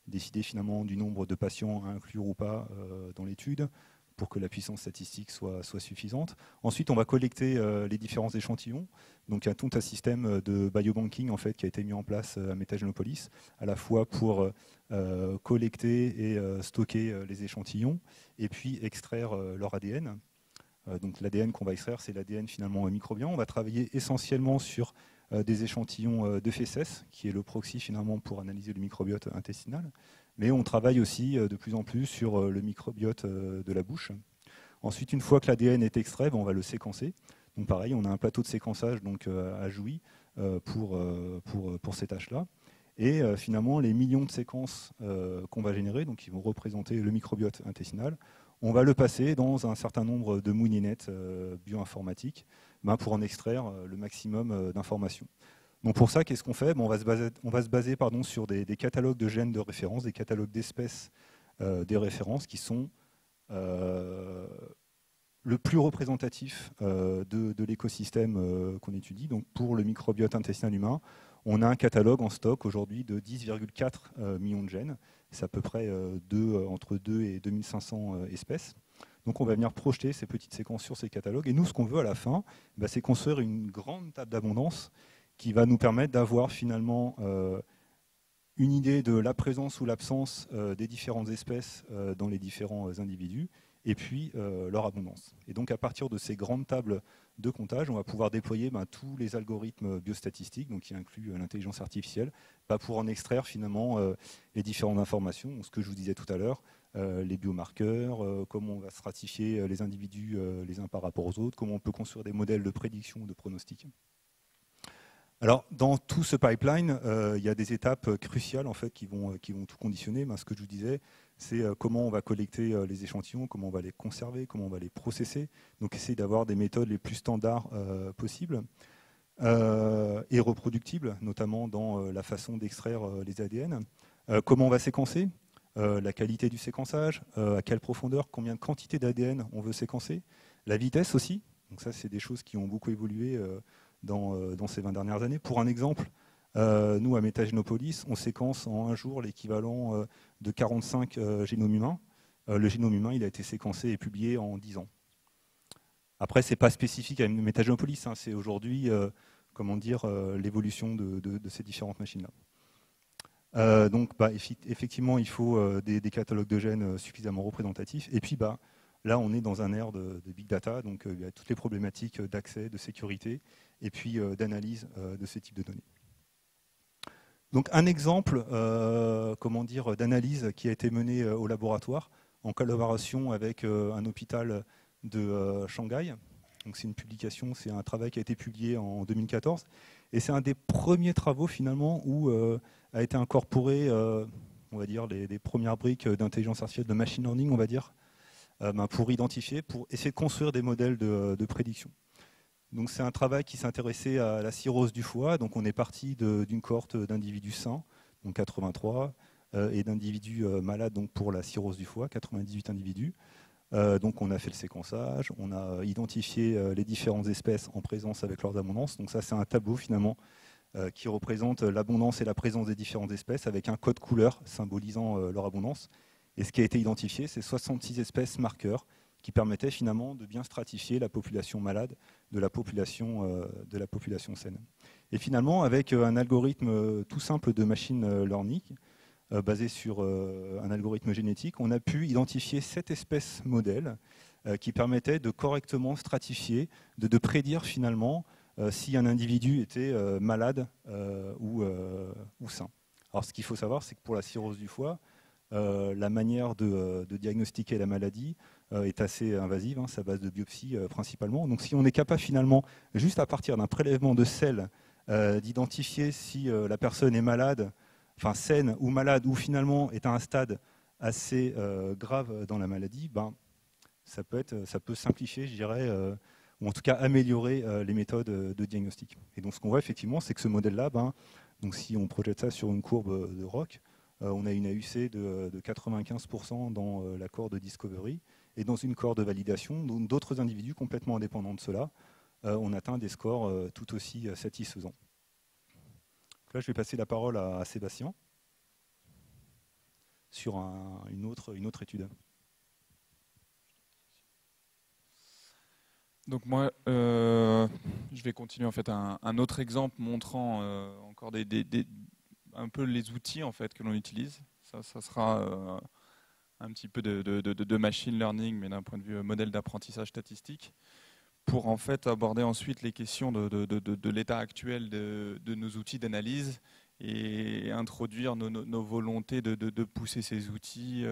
décider finalement du nombre de patients à inclure ou pas dans l'étude, pour que la puissance statistique soit suffisante. Ensuite, on va collecter les différents échantillons. Donc, il y a tout un système de biobanking en fait, qui a été mis en place à Métagénopolis, à la fois pour collecter et stocker les échantillons, et puis extraire leur ADN. Donc, l'ADN qu'on va extraire, c'est l'ADN finalement microbien. On va travailler essentiellement sur des échantillons de fesses, qui est le proxy finalement pour analyser le microbiote intestinal. Mais on travaille aussi de plus en plus sur le microbiote de la bouche. Ensuite, une fois que l'ADN est extrait, on va le séquencer. Donc pareil, on a un plateau de séquençage donc, à Jouy pour ces tâches-là. Et finalement, les millions de séquences qu'on va générer, donc qui vont représenter le microbiote intestinal, on va le passer dans un certain nombre de moulinettes bioinformatiques pour en extraire le maximum d'informations. Donc pour ça, qu'est-ce qu'on fait? On va se baser sur des catalogues de gènes de référence, des catalogues d'espèces des références qui sont le plus représentatif de l'écosystème qu'on étudie. Donc pour le microbiote intestinal humain, on a un catalogue en stock aujourd'hui de 10,4 millions de gènes. C'est à peu près entre 2 et 2500 espèces. Donc on va venir projeter ces petites séquences sur ces catalogues. Et nous, ce qu'on veut à la fin, c'est construire une grande table d'abondance qui va nous permettre d'avoir finalement une idée de la présence ou l'absence des différentes espèces dans les différents individus, et puis leur abondance. Et donc à partir de ces grandes tables de comptage, on va pouvoir déployer tous les algorithmes biostatistiques, donc qui incluent l'intelligence artificielle, pour en extraire finalement les différentes informations, ce que je vous disais tout à l'heure, les biomarqueurs, comment on va stratifier les individus les uns par rapport aux autres, comment on peut construire des modèles de prédiction ou de pronostic. Alors, dans tout ce pipeline, il y a des étapes cruciales en fait, qui vont tout conditionner. Ce que je vous disais, c'est comment on va collecter les échantillons, comment on va les conserver, comment on va les processer. Donc, essayer d'avoir des méthodes les plus standards possibles et reproductibles, notamment dans la façon d'extraire les ADN. Comment on va séquencer, la qualité du séquençage, à quelle profondeur, combien de quantité d'ADN on veut séquencer, la vitesse aussi. Donc ça, c'est des choses qui ont beaucoup évolué dans ces 20 dernières années. Pour un exemple, nous, à Metagénopolis, on séquence en un jour l'équivalent de 45 génomes humains. Le génome humain, il a été séquencé et publié en 10 ans. Après, ce n'est pas spécifique à Metagénopolis, c'est aujourd'hui l'évolution de ces différentes machines-là. Donc, effectivement, il faut des catalogues de gènes suffisamment représentatifs. Et puis, là, on est dans un ère de big data, donc il y a toutes les problématiques d'accès, de sécurité, et puis d'analyse de ces types de données. Donc un exemple d'analyse qui a été mené au laboratoire en collaboration avec un hôpital de Shanghai. Donc c'est une publication, c'est un travail qui a été publié en 2014, et c'est un des premiers travaux finalement où a été incorporé, on va dire, les premières briques d'intelligence artificielle, de machine learning, on va dire, pour identifier, pour essayer de construire des modèles de prédiction. Donc c'est un travail qui s'intéressait à la cirrhose du foie. Donc on est parti d'une cohorte d'individus sains, donc 83, et d'individus malades donc pour la cirrhose du foie, 98 individus. Donc on a fait le séquençage, on a identifié les différentes espèces en présence avec leurs abondances. Donc ça c'est un tableau finalement qui représente l'abondance et la présence des différentes espèces avec un code couleur symbolisant leur abondance. Et ce qui a été identifié, c'est 66 espèces marqueurs qui permettaient finalement de bien stratifier la population malade de la population saine. Et finalement, avec un algorithme tout simple de machine learning, basé sur un algorithme génétique, on a pu identifier 7 espèces modèles qui permettaient de correctement stratifier, de prédire finalement si un individu était malade ou sain. Alors ce qu'il faut savoir, c'est que pour la cirrhose du foie, la manière de diagnostiquer la maladie est assez invasive, c'est à base de biopsie principalement. Donc si on est capable finalement, juste à partir d'un prélèvement de selles, d'identifier si la personne est malade, enfin saine ou malade, ou finalement est à un stade assez grave dans la maladie, ça peut simplifier, je dirais, ou en tout cas améliorer les méthodes de diagnostic. Et donc ce qu'on voit effectivement, c'est que ce modèle-là, donc si on projette ça sur une courbe de ROC, on a une AUC de 95% dans la cohorte de discovery, et dans une cohorte de validation, d'autres individus complètement indépendants de cela, on atteint des scores tout aussi satisfaisants. Donc là, je vais passer la parole à Sébastien sur une autre étude. Donc moi, je vais continuer en fait un autre exemple montrant encore un peu les outils en fait que l'on utilise. Ça sera un petit peu de machine learning, mais d'un point de vue modèle d'apprentissage statistique, pour en fait aborder ensuite les questions de l'état actuel de nos outils d'analyse et introduire nos volontés de pousser ces outils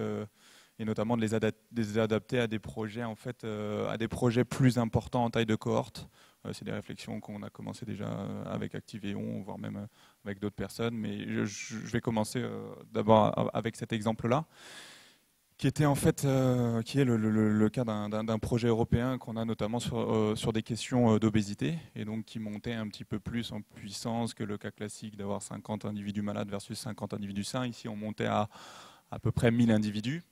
et notamment de les adapter à des projets en fait, à des projets plus importants en taille de cohorte. C'est des réflexions qu'on a commencé déjà avec Activeon, voire même avec d'autres personnes, mais je vais commencer d'abord avec cet exemple-là, qui était en fait, qui est le cas d'un projet européen qu'on a notamment sur des questions d'obésité, et donc qui montait un petit peu plus en puissance que le cas classique d'avoir 50 individus malades versus 50 individus sains. Ici, on montait à peu près 1000 individus.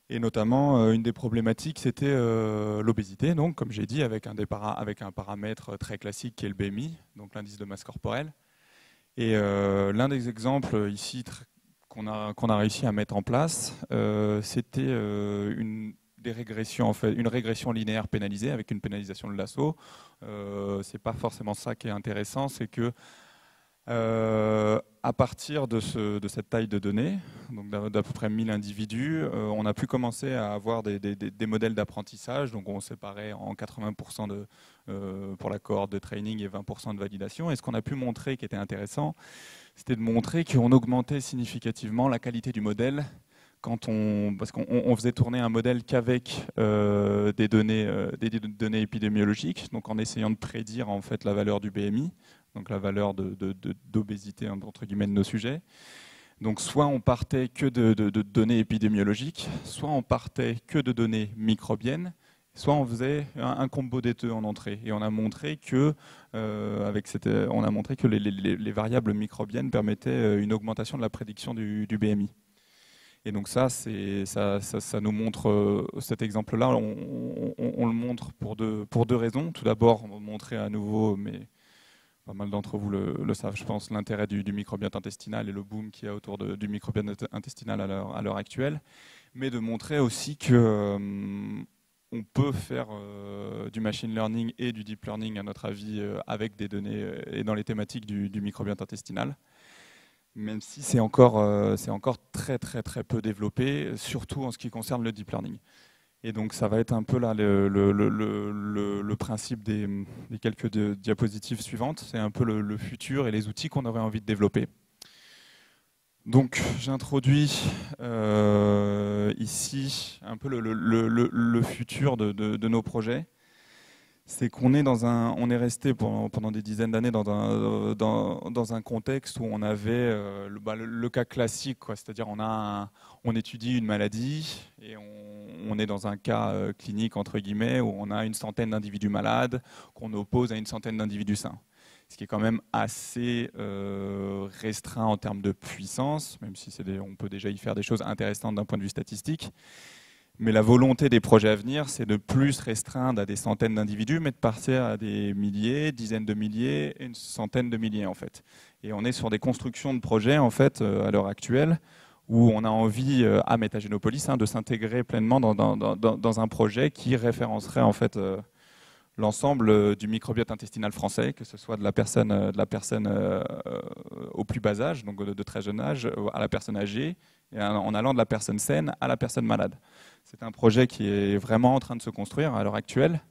Et notamment, une des problématiques, c'était l'obésité, donc comme j'ai dit, avec un paramètre très classique qui est le BMI, donc l'indice de masse corporelle. Et l'un des exemples ici qu'on a réussi à mettre en place, c'était des régressions, en fait, une régression linéaire pénalisée avec une pénalisation de lasso. C'est pas forcément ça qui est intéressant, c'est que à partir de cette taille de données, donc d'à peu près 1000 individus, on a pu commencer à avoir des modèles d'apprentissage. Donc on séparait en 80% pour la cohorte de training et 20% de validation. Et ce qu'on a pu montrer qui était intéressant, c'était de montrer qu'on augmentait significativement la qualité du modèle parce qu'on faisait tourner un modèle qu'avec des données épidémiologiques, donc en essayant de prédire en fait la valeur du BMI, donc la valeur d'obésité entre guillemets de nos sujets. Donc soit on partait que de données épidémiologiques, soit on partait que de données microbiennes, soit on faisait un combo des deux en entrée. Et on a montré que, les variables microbiennes permettaient une augmentation de la prédiction du BMI. Et donc ça nous montre, cet exemple-là, on le montre pour deux raisons. Tout d'abord, on va montrer à nouveau, mais pas mal d'entre vous le savent, je pense, l'intérêt du microbiote intestinal et le boom qu'il y a autour du microbiote intestinal à l'heure actuelle, mais de montrer aussi que on peut faire du machine learning et du deep learning, à notre avis, avec des données et dans les thématiques du microbiote intestinal. Même si c'est encore très très très peu développé, surtout en ce qui concerne le deep learning. Et donc ça va être un peu là le principe des quelques diapositives suivantes. C'est un peu le futur et les outils qu'on aurait envie de développer. Donc j'introduis ici un peu le futur de nos projets. C'est qu'on est on est resté pendant des dizaines d'années dans un contexte où on avait le cas classique, c'est-à-dire on étudie une maladie et on est dans un cas clinique entre guillemets où on a une centaine d'individus malades qu'on oppose à une centaine d'individus sains. Ce qui est quand même assez restreint en termes de puissance, même si on peut déjà y faire des choses intéressantes d'un point de vue statistique. Mais la volonté des projets à venir, c'est de plus restreindre à des centaines d'individus, mais de passer à des milliers, dizaines de milliers et une centaine de milliers en fait. Et on est sur des constructions de projets en fait à l'heure actuelle où on a envie à Métagénopolis de s'intégrer pleinement dans un projet qui référencerait en fait l'ensemble du microbiote intestinal français, que ce soit de la personne au plus bas âge, donc de très jeune âge, à la personne âgée, et en allant de la personne saine à la personne malade. C'est un projet qui est vraiment en train de se construire à l'heure actuelle,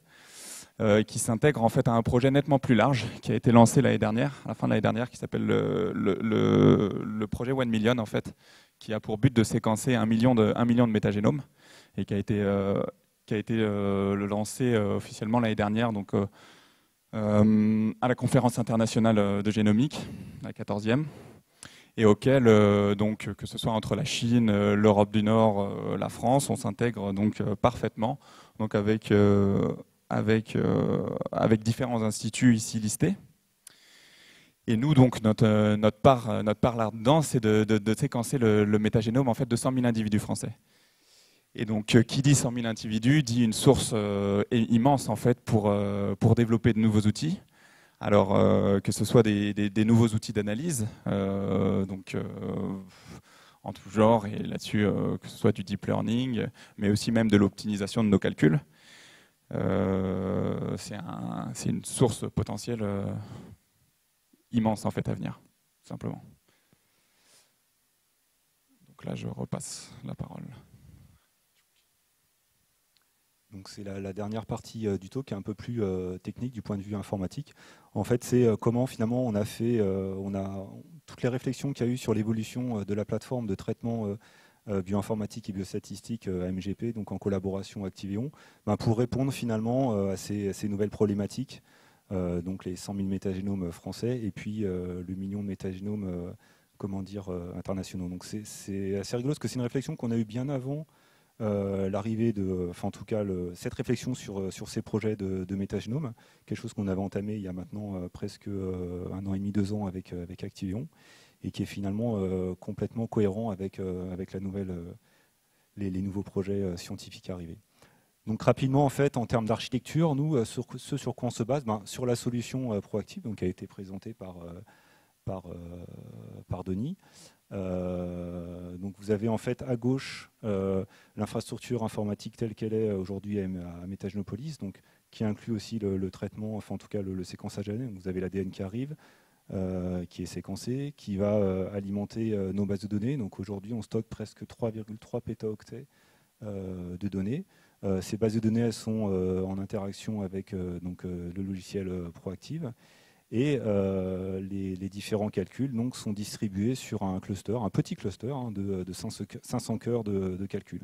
qui s'intègre en fait à un projet nettement plus large, qui a été lancé l'année dernière, à la fin de l'année dernière, qui s'appelle le projet 1 Million, en fait, qui a pour but de séquencer 1 million de métagénomes, et qui a été lancé officiellement l'année dernière, donc à la conférence internationale de génomique, la 14e, et auquel, donc, que ce soit entre la Chine, l'Europe du Nord, la France, on s'intègre donc parfaitement, donc avec différents instituts ici listés. Et nous, donc, notre part là-dedans, c'est de séquencer le métagénome en fait, de 100 000 individus français. Et donc, qui dit 100 000 individus dit une source immense en fait pour développer de nouveaux outils. Alors, que ce soit des nouveaux outils d'analyse, donc en tout genre, et là-dessus, que ce soit du deep learning, mais aussi même de l'optimisation de nos calculs. C'est une source potentielle immense en fait à venir, tout simplement. Donc là, je repasse la parole. Donc c'est la dernière partie du talk qui est un peu plus technique du point de vue informatique. En fait, c'est comment finalement on a toutes les réflexions qu'il y a eu sur l'évolution de la plateforme de traitement bioinformatique et biostatistique AMGP, donc en collaboration Activeon, pour répondre finalement à ces nouvelles problématiques, donc les 100 000 métagénomes français et puis le million de métagénomes internationaux. Donc c'est assez rigolo parce que c'est une réflexion qu'on a eue bien avant l'arrivée en tout cas cette réflexion sur ces projets de métagénome, quelque chose qu'on avait entamé il y a maintenant presque 1 an et demi, 2 ans avec Activeon, et qui est finalement complètement cohérent avec les nouveaux projets scientifiques arrivés. Donc rapidement, en fait, en termes d'architecture, nous, ce sur quoi on se base, sur la solution proactive, donc qui a été présentée par Denis. Donc vous avez en fait à gauche l'infrastructure informatique telle qu'elle est aujourd'hui à Métagenopolis, donc qui inclut aussi le traitement, enfin en tout cas le séquençage ADN. Vous avez l'ADN qui arrive, qui est séquencé, qui va alimenter nos bases de données. Donc aujourd'hui, on stocke presque 3,3 pétaoctets de données. Ces bases de données, elles sont en interaction avec le logiciel Proactive. Et les différents calculs donc, sont distribués sur un cluster, un petit cluster de 500 cœurs de calcul.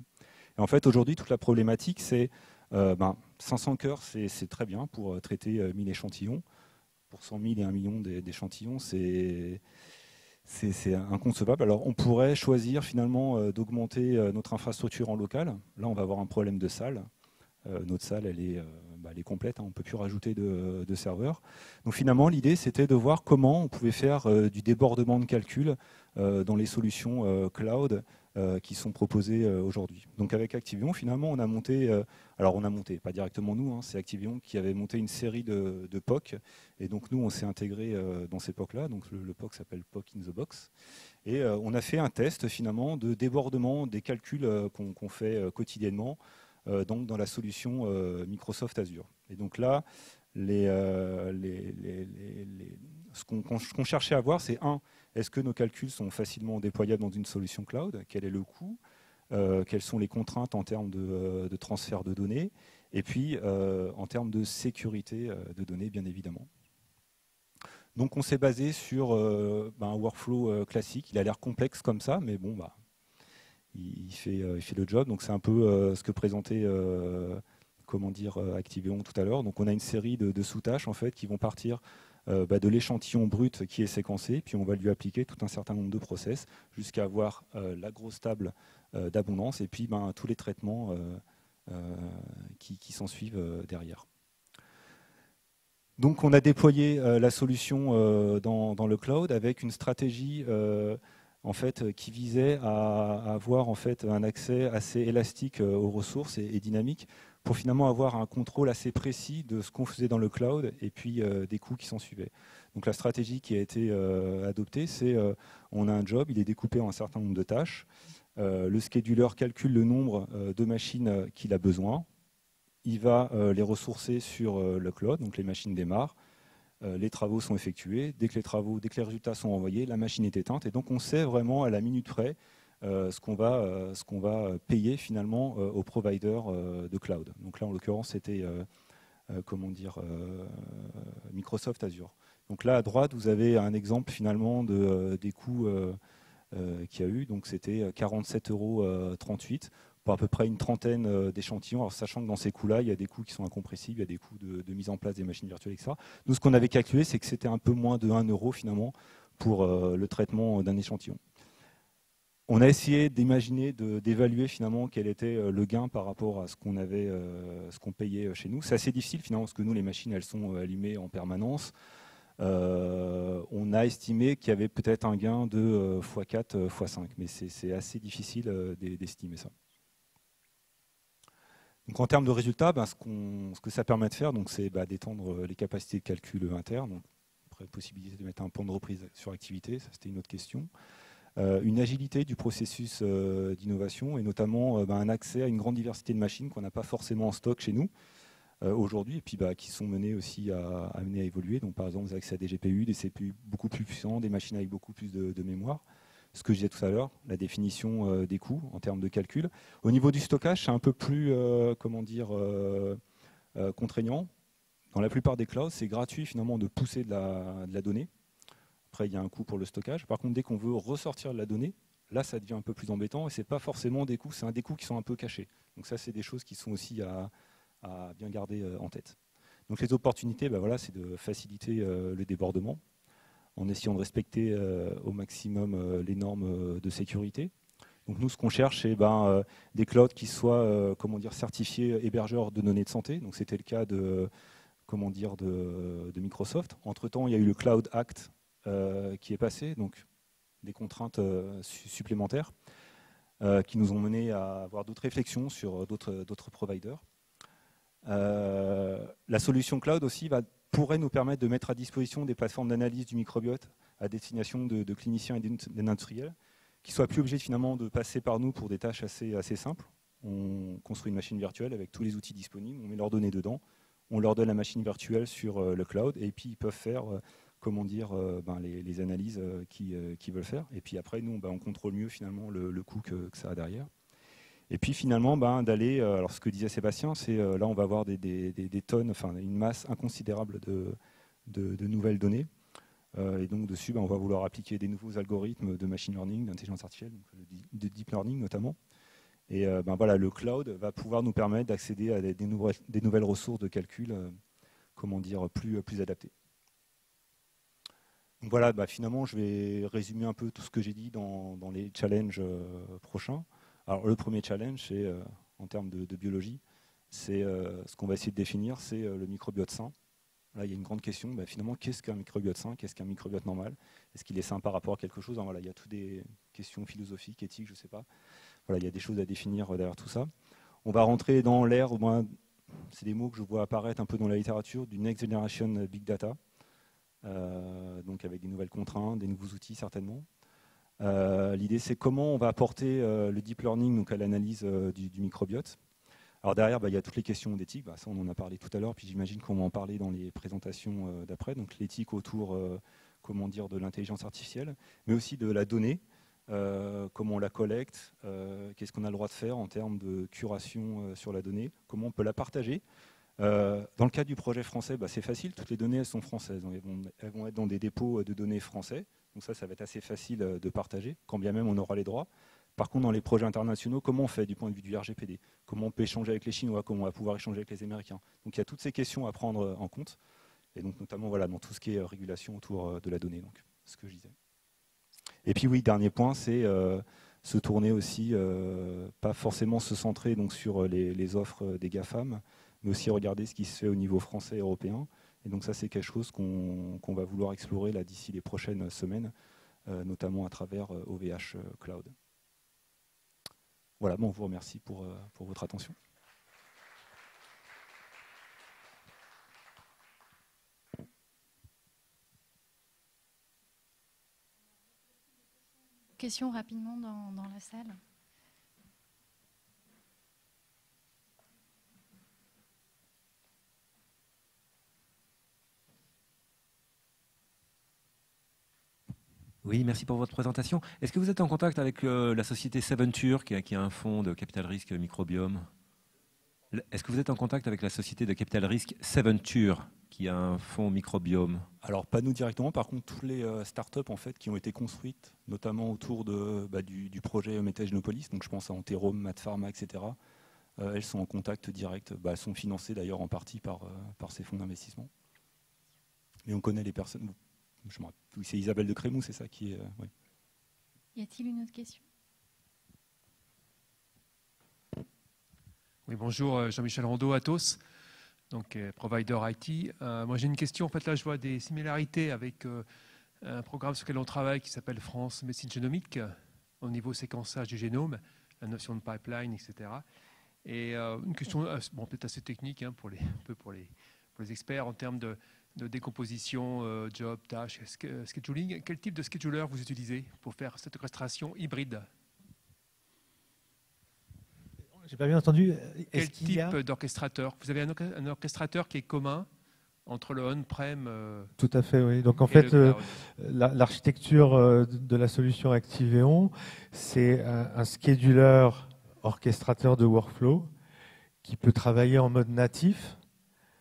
Et en fait, aujourd'hui, toute la problématique, c'est 500 cœurs, c'est très bien pour traiter 1000 échantillons. Pour 100 000 et 1 million d'échantillons, c'est inconcevable. Alors, on pourrait choisir finalement d'augmenter notre infrastructure en local. Là, on va avoir un problème de salle. Notre salle, elle est complète, on ne peut plus rajouter de serveurs. Donc finalement, l'idée, c'était de voir comment on pouvait faire du débordement de calcul dans les solutions cloud qui sont proposées aujourd'hui. Donc avec Activion, finalement, on a monté, pas directement nous, c'est Activion qui avait monté une série de POC, et donc nous, on s'est intégré dans ces POC-là. Donc le POC s'appelle POC in the Box. Et on a fait un test finalement de débordement des calculs qu'on fait quotidiennement, donc dans la solution Microsoft Azure. Et donc là, ce qu'on cherchait à voir, c'est est-ce que nos calculs sont facilement déployables dans une solution cloud? Quel est le coût? Quelles sont les contraintes en termes de transfert de données? Et puis, en termes de sécurité de données, bien évidemment. Donc on s'est basé sur un workflow classique. Il a l'air complexe comme ça, mais bon, il fait le job. Donc c'est un peu ce que présentait Activion tout à l'heure. Donc on a une série de sous-tâches en fait qui vont partir de l'échantillon brut qui est séquencé, puis on va lui appliquer tout un certain nombre de process jusqu'à avoir la grosse table d'abondance et puis tous les traitements qui s'en suivent derrière. Donc on a déployé la solution dans le cloud avec une stratégie en fait, qui visait à avoir en fait, un accès assez élastique aux ressources et dynamique pour finalement avoir un contrôle assez précis de ce qu'on faisait dans le cloud et puis des coûts qui s'en suivaient. Donc la stratégie qui a été adoptée, c'est on a un job, il est découpé en un certain nombre de tâches. Le scheduler calcule le nombre de machines qu'il a besoin. Il va les ressourcer sur le cloud, donc les machines démarrent. Les travaux sont effectués. Dès que les résultats sont envoyés, la machine est éteinte. Et donc on sait vraiment à la minute près ce qu'on va payer finalement au provider de cloud. Donc là, en l'occurrence, c'était Microsoft Azure. Donc là, à droite, vous avez un exemple finalement des coûts qu'il y a eu. Donc c'était 47,38 € pour à peu près une trentaine d'échantillons. Alors sachant que dans ces coûts-là, il y a des coûts qui sont incompressibles, il y a des coûts de mise en place des machines virtuelles, etc. Nous, ce qu'on avait calculé, c'est que c'était un peu moins de 1 € finalement pour le traitement d'un échantillon. On a essayé d'imaginer, d'évaluer finalement quel était le gain par rapport à ce qu'on payait chez nous. C'est assez difficile finalement parce que nous, les machines, elles sont allumées en permanence. On a estimé qu'il y avait peut-être un gain de x4, x5, mais c'est assez difficile d'estimer ça. Donc en termes de résultats, ce que ça permet de faire, c'est d'étendre les capacités de calcul internes. Donc, après, possibilité de mettre un point de reprise sur activité, ça c'était une autre question. Une agilité du processus d'innovation et notamment un accès à une grande diversité de machines qu'on n'a pas forcément en stock chez nous aujourd'hui et puis qui sont menées aussi à évoluer. Donc par exemple, vous avez accès à des GPU, des CPU beaucoup plus puissants, des machines avec beaucoup plus de mémoire. Ce que je disais tout à l'heure, la définition des coûts en termes de calcul. Au niveau du stockage, c'est un peu plus contraignant. Dans la plupart des clouds, c'est gratuit finalement de pousser de la donnée. Après, il y a un coût pour le stockage. Par contre, dès qu'on veut ressortir de la donnée, là, ça devient un peu plus embêtant et ce n'est pas forcément des coûts, c'est des coûts qui sont un peu cachés. Donc ça, c'est des choses qui sont aussi à bien garder en tête. Donc les opportunités, c'est de faciliter le débordement en essayant de respecter au maximum les normes de sécurité. Donc nous, ce qu'on cherche, c'est des clouds qui soient certifiés hébergeurs de données de santé. Donc c'était le cas de Microsoft. Entre-temps, il y a eu le Cloud Act qui est passé, donc des contraintes supplémentaires qui nous ont mené à avoir d'autres réflexions sur d'autres providers. La solution cloud aussi pourrait nous permettre de mettre à disposition des plateformes d'analyse du microbiote à destination de cliniciens et d'industriels. qu'ils ne soient plus obligés finalement de passer par nous pour des tâches assez simples. On construit une machine virtuelle avec tous les outils disponibles, on met leurs données dedans, on leur donne la machine virtuelle sur le cloud, et puis ils peuvent faire les analyses qu'ils veulent faire. Et puis après, nous, on contrôle mieux finalement le coût que ça a derrière. Et puis finalement, d'aller, alors ce que disait Sébastien, c'est là on va avoir des tonnes, enfin une masse inconsidérable de nouvelles données. Et donc dessus, on va vouloir appliquer des nouveaux algorithmes de machine learning, d'intelligence artificielle, donc de deep learning notamment. Et le cloud va pouvoir nous permettre d'accéder à des nouvelles ressources de calcul, plus adaptées. Donc voilà, finalement, je vais résumer un peu tout ce que j'ai dit dans les challenges prochains. Alors le premier challenge, c'est en termes de biologie, c'est ce qu'on va essayer de définir, c'est le microbiote sain. Là, il y a une grande question, finalement, qu'est-ce qu'un microbiote sain, qu'est-ce qu'un microbiote normal? Est-ce qu'il est sain par rapport à quelque chose? Il y a toutes des questions philosophiques, éthiques, je ne sais pas. Voilà, il y a des choses à définir derrière tout ça. On va rentrer dans l'ère, c'est des mots que je vois apparaître un peu dans la littérature, du Next Generation Big Data, donc avec des nouvelles contraintes, des nouveaux outils certainement. L'idée, c'est comment on va apporter le deep learning donc à l'analyse du microbiote. Alors derrière, il y a toutes les questions d'éthique, ça on en a parlé tout à l'heure, puis j'imagine qu'on va en parler dans les présentations d'après, donc l'éthique autour de l'intelligence artificielle, mais aussi de la donnée, comment on la collecte, qu'est-ce qu'on a le droit de faire en termes de curation sur la donnée, comment on peut la partager. Dans le cas du projet français, c'est facile, toutes les données elles sont françaises, donc elles vont être dans des dépôts de données français, donc ça va être assez facile de partager, quand bien même on aura les droits. Par contre, dans les projets internationaux, comment on fait du point de vue du RGPD? Comment on peut échanger avec les Chinois? Comment on va pouvoir échanger avec les Américains? Donc il y a toutes ces questions à prendre en compte, et donc notamment dans tout ce qui est régulation autour de la donnée, donc ce que je disais. Et puis oui, dernier point, c'est se tourner aussi, pas forcément se centrer donc, sur les offres des GAFAM, mais aussi regarder ce qui se fait au niveau français et européen. Et donc ça, c'est quelque chose qu'on va vouloir explorer là d'ici les prochaines semaines, notamment à travers OVH Cloud. Voilà, on vous remercie pour votre attention. Questions rapidement dans la salle. Oui, merci pour votre présentation. Est-ce que vous êtes en contact avec la société Seventure qui a un fonds de capital risque microbiome? Est-ce que vous êtes en contact avec la société de capital risque Seventure qui a un fonds microbiome? Alors pas nous directement, par contre toutes les startups en fait, qui ont été construites, notamment autour du projet Metagenopolis, donc je pense à Antérome, Matpharma, etc. Elles sont en contact direct, elles sont financées d'ailleurs en partie par ces fonds d'investissement. Mais on connaît les personnes. Oui, c'est Isabelle de Crémou, c'est ça qui est. Oui. Y a-t-il une autre question? Oui, bonjour, Jean-Michel Rondeau, Atos, donc provider IT. Moi, j'ai une question. En fait, là, je vois des similarités avec un programme sur lequel on travaille qui s'appelle France Médecine Génomique, au niveau séquençage du génome, la notion de pipeline, etc. Et une question, peut-être assez technique pour les experts en termes de décomposition, job, tâches, scheduling. Quel type de scheduler vous utilisez pour faire cette orchestration hybride? J'ai pas bien entendu. Quel type d'orchestrateur? Vous avez un orchestrateur qui est commun entre le on-prem Tout à fait, oui. Donc en fait, l'architecture de la solution Activeon, c'est un scheduler orchestrateur de workflow qui peut travailler en mode natif,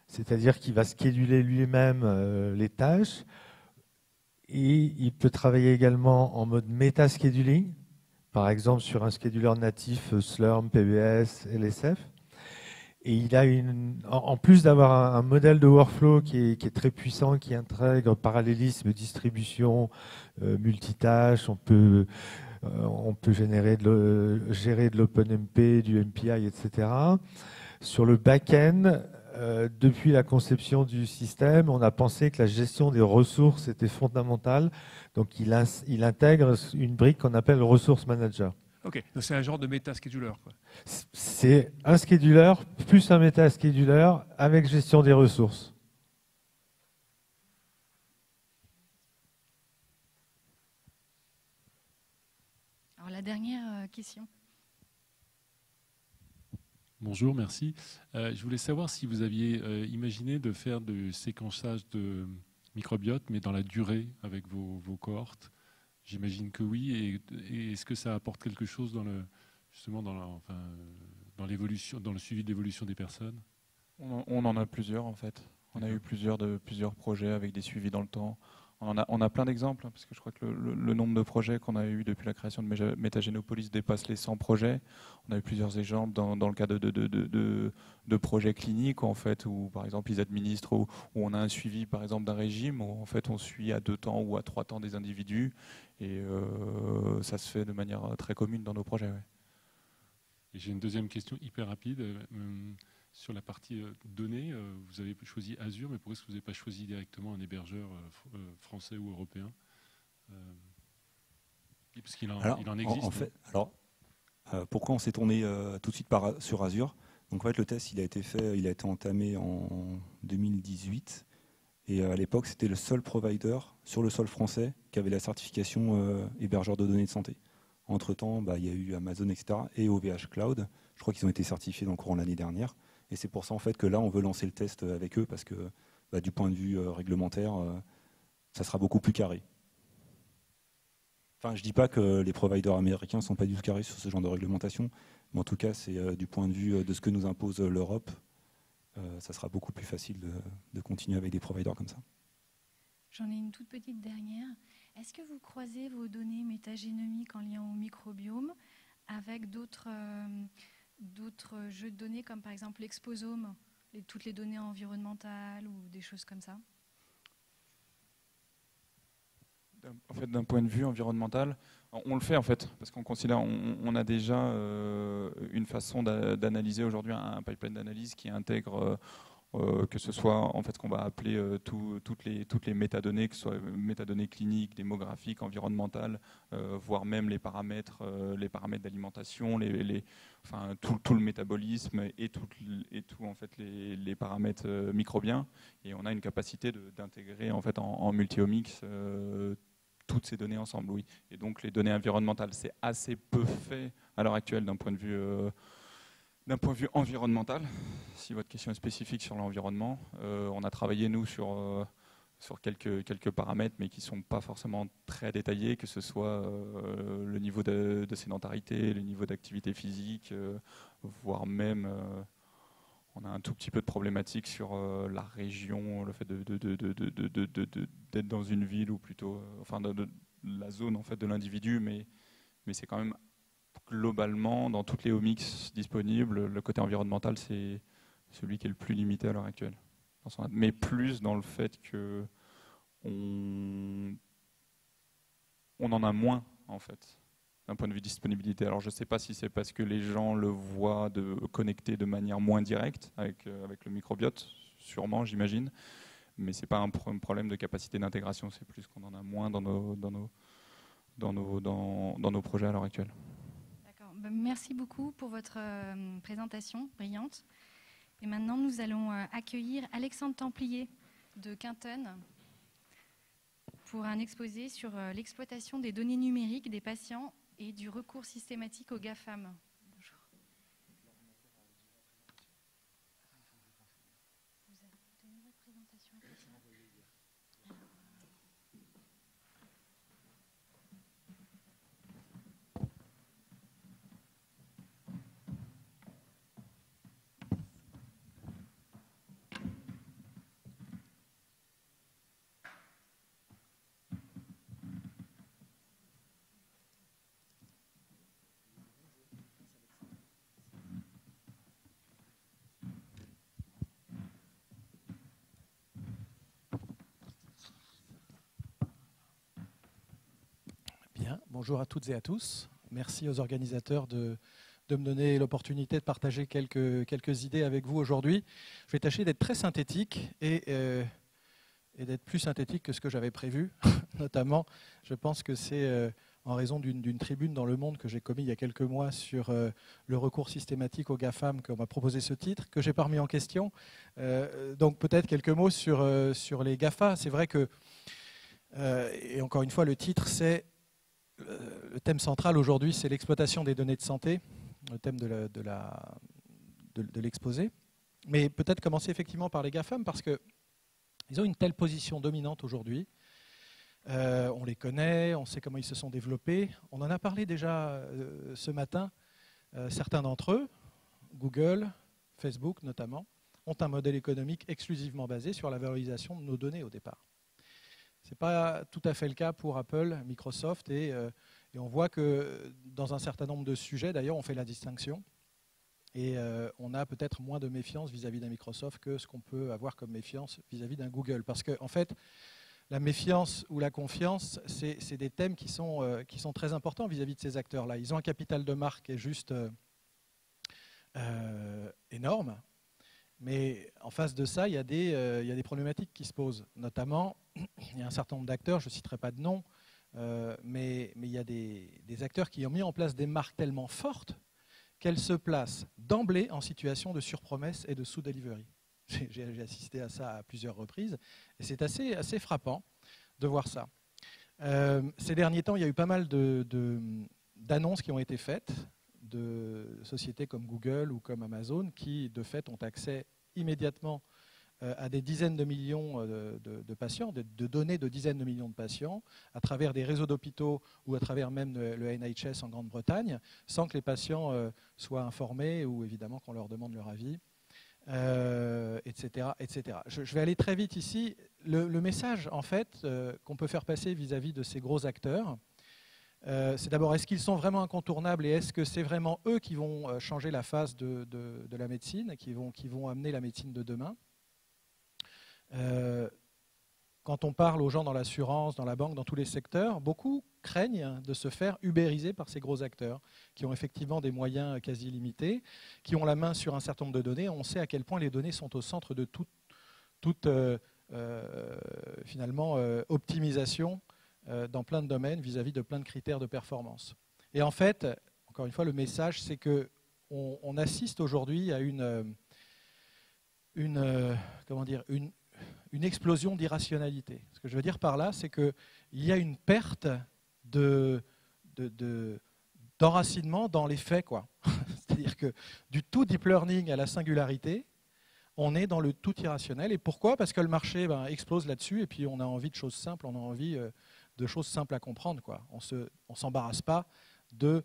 c'est-à-dire qu'il va scheduler lui-même les tâches, et il peut travailler également en mode meta-scheduling, par exemple sur un scheduler natif Slurm, PBS, LSF. Et il a en plus d'avoir un modèle de workflow qui est très puissant, qui intègre parallélisme, distribution, multitâche, on peut gérer de l'OpenMP, du MPI, etc. Sur le back-end, depuis la conception du système, on a pensé que la gestion des ressources était fondamentale. Donc, il intègre une brique qu'on appelle le Resource Manager. Ok, donc c'est un genre de méta-scheduler. C'est un scheduler plus un méta-scheduler avec gestion des ressources. Alors Alors la dernière question. Bonjour, merci. Je voulais savoir si vous aviez imaginé de faire du séquençage de microbiote, mais dans la durée avec vos cohortes. J'imagine que oui. Et est-ce que ça apporte quelque chose dans justement dans l'évolution, dans le suivi de l'évolution des personnes? On en a plusieurs en fait. On a eu plusieurs projets avec des suivis dans le temps. On a plein d'exemples, parce que je crois que le nombre de projets qu'on a eu depuis la création de Métagénopolis dépasse les 100 projets. On a eu plusieurs exemples dans le cadre de projets cliniques, en fait, où par exemple ils administrent, où on a un suivi par exemple d'un régime, où en fait on suit à 2 temps ou à 3 temps des individus, et ça se fait de manière très commune dans nos projets. Ouais. Et j'ai une deuxième question hyper rapide. Sur la partie données, vous avez choisi Azure, mais pourquoi est-ce que vous n'avez pas choisi directement un hébergeur français ou européen? Parce qu'il en existe. En fait, pourquoi on s'est tourné tout de suite sur Azure? Donc en fait, le test il a été entamé en 2018, et à l'époque c'était le seul provider sur le sol français qui avait la certification hébergeur de données de santé. Entre-temps, il y a eu Amazon, etc. et OVH Cloud. Je crois qu'ils ont été certifiés dans le courant de l'année dernière. Et c'est pour ça en fait que là, on veut lancer le test avec eux, parce que du point de vue réglementaire, ça sera beaucoup plus carré. Enfin, je ne dis pas que les providers américains ne sont pas du tout carrés sur ce genre de réglementation, mais en tout cas, c'est du point de vue de ce que nous impose l'Europe, ça sera beaucoup plus facile de continuer avec des providers comme ça. J'en ai une toute petite dernière. Est-ce que vous croisez vos données métagénomiques en lien au microbiome avec d'autres jeux de données, comme par exemple l'exposome, toutes les données environnementales ou des choses comme ça? En fait, d'un point de vue environnemental, on le fait en fait, parce qu'on considère, on a déjà une façon d'analyser aujourd'hui, un pipeline d'analyse qui intègre que ce soit en fait ce qu'on va appeler toutes les métadonnées, que ce soit métadonnées cliniques, démographiques, environnementales, voire même les paramètres d'alimentation, enfin, tout le métabolisme et tout en fait les paramètres microbiens. Et on a une capacité d'intégrer en fait en multi-omics toutes ces données ensemble, oui. Et donc les données environnementales, c'est assez peu fait à l'heure actuelle d'un point de vue environnemental. Si votre question est spécifique sur l'environnement, on a travaillé nous sur quelques paramètres, mais qui ne sont pas forcément très détaillés, que ce soit le niveau de sédentarité, le niveau d'activité physique, voire même on a un tout petit peu de problématique sur la région, le fait d'être dans une ville, ou plutôt enfin de la zone en fait de l'individu, mais c'est quand même globalement dans toutes les omics disponibles, le côté environnemental c'est celui qui est le plus limité à l'heure actuelle, mais plus dans le fait que on en a moins en fait d'un point de vue disponibilité. Alors je ne sais pas si c'est parce que les gens le voient connecté de manière moins directe avec le microbiote, sûrement j'imagine, mais ce n'est pas un problème de capacité d'intégration, c'est plus qu'on en a moins dans nos projets à l'heure actuelle. D'accord. Merci beaucoup pour votre présentation brillante. Et maintenant nous allons accueillir Alexandre Templier de Quinten pour un exposé sur l'exploitation des données numériques des patients et du recours systématique aux GAFAM. Bonjour. Vous avez tenu votre présentation à Christian ? Bien, bonjour à toutes et à tous. Merci aux organisateurs de me donner l'opportunité de partager quelques idées avec vous aujourd'hui. Je vais tâcher d'être très synthétique et d'être plus synthétique que ce que j'avais prévu. Notamment, je pense que c'est en raison d'une tribune dans Le Monde que j'ai commis il y a quelques mois sur le recours systématique aux GAFAM qu'on m'a proposé ce titre, que je n'ai pas remis en question. Donc peut-être quelques mots sur les GAFA. C'est vrai que, et encore une fois, le titre c'est le thème central aujourd'hui, c'est l'exploitation des données de santé, le thème de l'exposé. Mais peut-être commencer effectivement par les GAFAM, parce qu'ils ont une telle position dominante aujourd'hui. On les connaît, on sait comment ils se sont développés. On en a parlé déjà ce matin. Certains d'entre eux, Google, Facebook notamment, ont un modèle économique exclusivement basé sur la valorisation de nos données au départ. Ce n'est pas tout à fait le cas pour Apple, Microsoft, et on voit que dans un certain nombre de sujets, d'ailleurs, on fait la distinction, et on a peut-être moins de méfiance vis-à-vis d'un Microsoft que ce qu'on peut avoir comme méfiance vis-à-vis d'un Google. Parce qu'en fait, la méfiance ou la confiance, c'est des thèmes qui sont très importants vis-à-vis de ces acteurs-là. Ils ont un capital de marque qui est juste énorme. Mais en face de ça, il y a des problématiques qui se posent. Notamment, il y a un certain nombre d'acteurs, je ne citerai pas de nom, mais il y a des acteurs qui ont mis en place des marques tellement fortes qu'elles se placent d'emblée en situation de surpromesse et de sous-delivery. J'ai assisté à ça à plusieurs reprises, et c'est assez frappant de voir ça. Ces derniers temps, il y a eu pas mal d'annonces qui ont été faites, de sociétés comme Google ou comme Amazon qui, de fait, ont accès immédiatement à des dizaines de millions de patients, de données de dizaines de millions de patients, à travers des réseaux d'hôpitaux ou à travers même le NHS en Grande-Bretagne, sans que les patients soient informés ou évidemment qu'on leur demande leur avis, etc., etc. Je vais aller très vite ici. Le message, en fait, qu'on peut faire passer vis-à-vis de ces gros acteurs, c'est d'abord, est-ce qu'ils sont vraiment incontournables et est-ce que c'est vraiment eux qui vont changer la face de la médecine, qui vont amener la médecine de demain? Quand on parle aux gens dans l'assurance, dans la banque, dans tous les secteurs, beaucoup craignent de se faire ubériser par ces gros acteurs qui ont effectivement des moyens quasi limités, qui ont la main sur un certain nombre de données. On sait à quel point les données sont au centre de toute finalement optimisation dans plein de domaines vis-à-vis de plein de critères de performance. Et en fait, encore une fois, le message, c'est qu'on assiste aujourd'hui à une explosion d'irrationalité. Ce que je veux dire par là, c'est qu'il y a une perte d'enracinement dans les faits, quoi. C'est-à-dire que du tout deep learning à la singularité, on est dans le tout irrationnel. Et pourquoi? Parce que le marché explose là-dessus et puis on a envie de choses simples, on a envie de choses simples à comprendre, quoi. On ne s'embarrasse pas de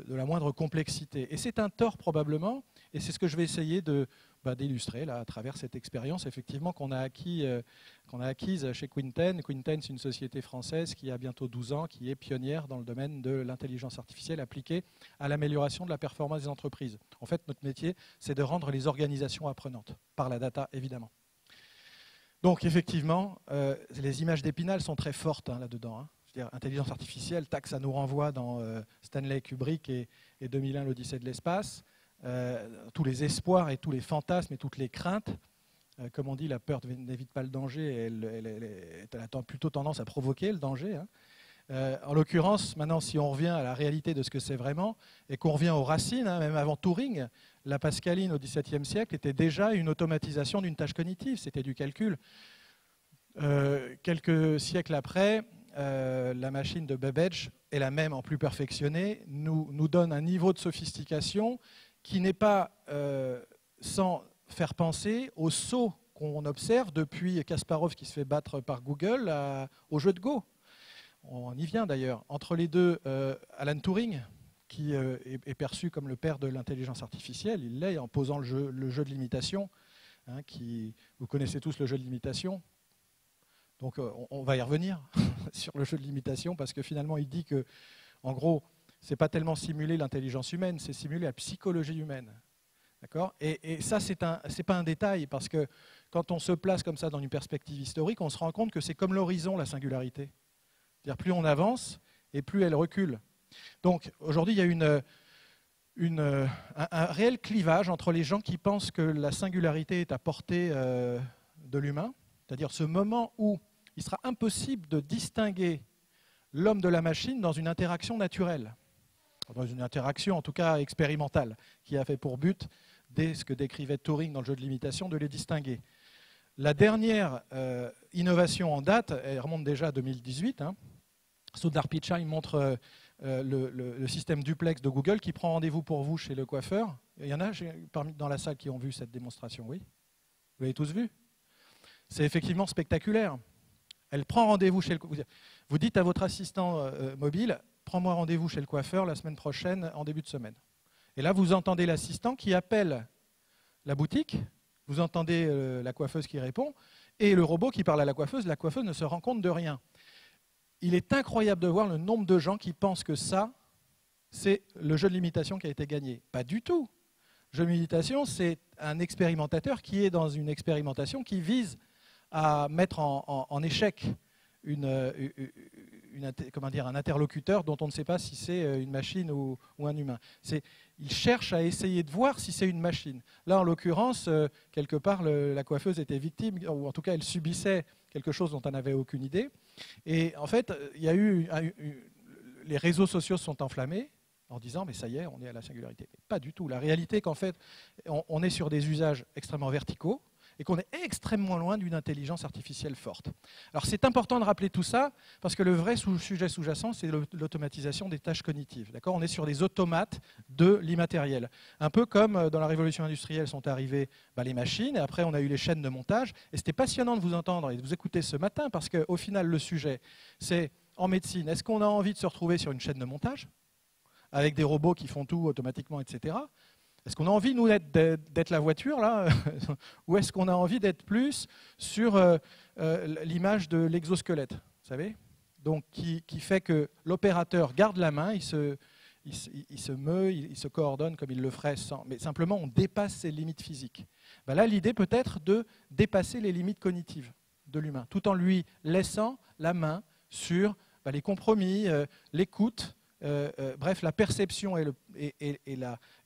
la moindre complexité. Et c'est un tort probablement, et c'est ce que je vais essayer d'illustrer là, à travers cette expérience effectivement qu'on a acquise chez Quinten. Quinten, c'est une société française qui a bientôt 12 ans, qui est pionnière dans le domaine de l'intelligence artificielle appliquée à l'amélioration de la performance des entreprises. En fait, notre métier, c'est de rendre les organisations apprenantes, par la data évidemment. Donc effectivement, les images d'Épinal sont très fortes là-dedans. C'est-à-dire, intelligence artificielle, tac, ça nous renvoie dans Stanley Kubrick et 2001, l'Odyssée de l'espace. Tous les espoirs et tous les fantasmes et toutes les craintes. Comme on dit, la peur n'évite pas le danger, elle a plutôt tendance à provoquer le danger. En l'occurrence, maintenant, si on revient à la réalité de ce que c'est vraiment, et qu'on revient aux racines, même avant Turing, la Pascaline au XVIIe siècle était déjà une automatisation d'une tâche cognitive, c'était du calcul. Quelques siècles après, la machine de Babbage, est la même en plus perfectionnée, nous donne un niveau de sophistication qui n'est pas sans faire penser au saut qu'on observe depuis Kasparov qui se fait battre par Google au jeu de Go. On y vient d'ailleurs. Entre les deux, Alan Turing, qui est perçu comme le père de l'intelligence artificielle, il l'est en posant le jeu de l'imitation. Vous connaissez tous le jeu de l'imitation. Donc on va y revenir sur le jeu de l'imitation parce que finalement il dit que, en gros, c'est pas tellement simuler l'intelligence humaine, c'est simuler la psychologie humaine. D'accord ? Et ça, c'est pas un détail, parce que quand on se place comme ça dans une perspective historique, on se rend compte que c'est comme l'horizon, la singularité. C'est-à-dire plus on avance et plus elle recule. Donc aujourd'hui, il y a un réel clivage entre les gens qui pensent que la singularité est à portée de l'humain, c'est-à-dire ce moment où il sera impossible de distinguer l'homme de la machine dans une interaction naturelle, dans une interaction en tout cas expérimentale, qui a fait pour but, dès ce que décrivait Turing dans le jeu de l'imitation, de les distinguer. La dernière innovation en date, elle remonte déjà à 2018, Sundar Pichai montre le système duplex de Google qui prend rendez-vous pour vous chez le coiffeur. Il y en a dans la salle qui ont vu cette démonstration, oui? Vous l'avez tous vu? C'est effectivement spectaculaire. Elle prend rendez-vous chez le coiffeur. Vous dites à votre assistant mobile, prends-moi rendez-vous chez le coiffeur la semaine prochaine, en début de semaine. Et là, vous entendez l'assistant qui appelle la boutique, vous entendez la coiffeuse qui répond, et le robot qui parle à la coiffeuse ne se rend compte de rien. Il est incroyable de voir le nombre de gens qui pensent que ça, c'est le jeu de l'imitation qui a été gagné. Pas du tout. Le jeu de l'imitation, c'est un expérimentateur qui est dans une expérimentation qui vise à mettre en échec un interlocuteur dont on ne sait pas si c'est une machine ou un humain. Il cherche à essayer de voir si c'est une machine. Là, en l'occurrence, quelque part, la coiffeuse était victime, ou en tout cas, elle subissait quelque chose dont elle n'avait aucune idée. Et en fait, il y a les réseaux sociaux se sont enflammés en disant « mais ça y est, on est à la singularité ». Pas du tout. La réalité est qu'en fait, on est sur des usages extrêmement verticaux, et qu'on est extrêmement loin d'une intelligence artificielle forte. Alors c'est important de rappeler tout ça, parce que le vrai sujet sous-jacent, c'est l'automatisation des tâches cognitives. On est sur des automates de l'immatériel. Un peu comme dans la révolution industrielle sont arrivées les machines, et après on a eu les chaînes de montage. Et c'était passionnant de vous entendre et de vous écouter ce matin, parce qu'au final, le sujet, c'est en médecine, est-ce qu'on a envie de se retrouver sur une chaîne de montage, avec des robots qui font tout automatiquement, etc. Est-ce qu'on a envie, nous, d'être la voiture, là, ou est-ce qu'on a envie d'être plus sur l'image de l'exosquelette, vous savez? Donc, qui fait que l'opérateur garde la main, il se meut, il se coordonne comme il le ferait sans... Mais simplement, on dépasse ses limites physiques. Là, l'idée peut être de dépasser les limites cognitives de l'humain, tout en lui laissant la main sur les compromis, l'écoute, bref, la perception et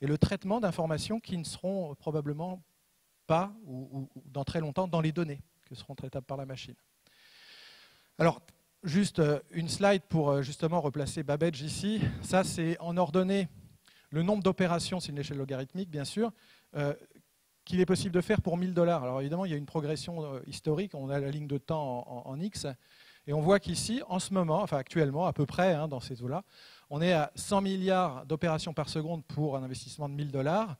le traitement d'informations qui ne seront probablement pas, ou dans très longtemps, dans les données, que seront traitables par la machine. Alors, juste une slide pour justement replacer Babbage ici. Ça, c'est en ordonnée le nombre d'opérations, c'est une échelle logarithmique, bien sûr, qu'il est possible de faire pour 1 000 $. Alors évidemment, il y a une progression historique, on a la ligne de temps en X, et on voit qu'ici, en ce moment, enfin actuellement, à peu près, dans ces eaux-là, on est à 100 milliards d'opérations par seconde pour un investissement de 1 000 $. 1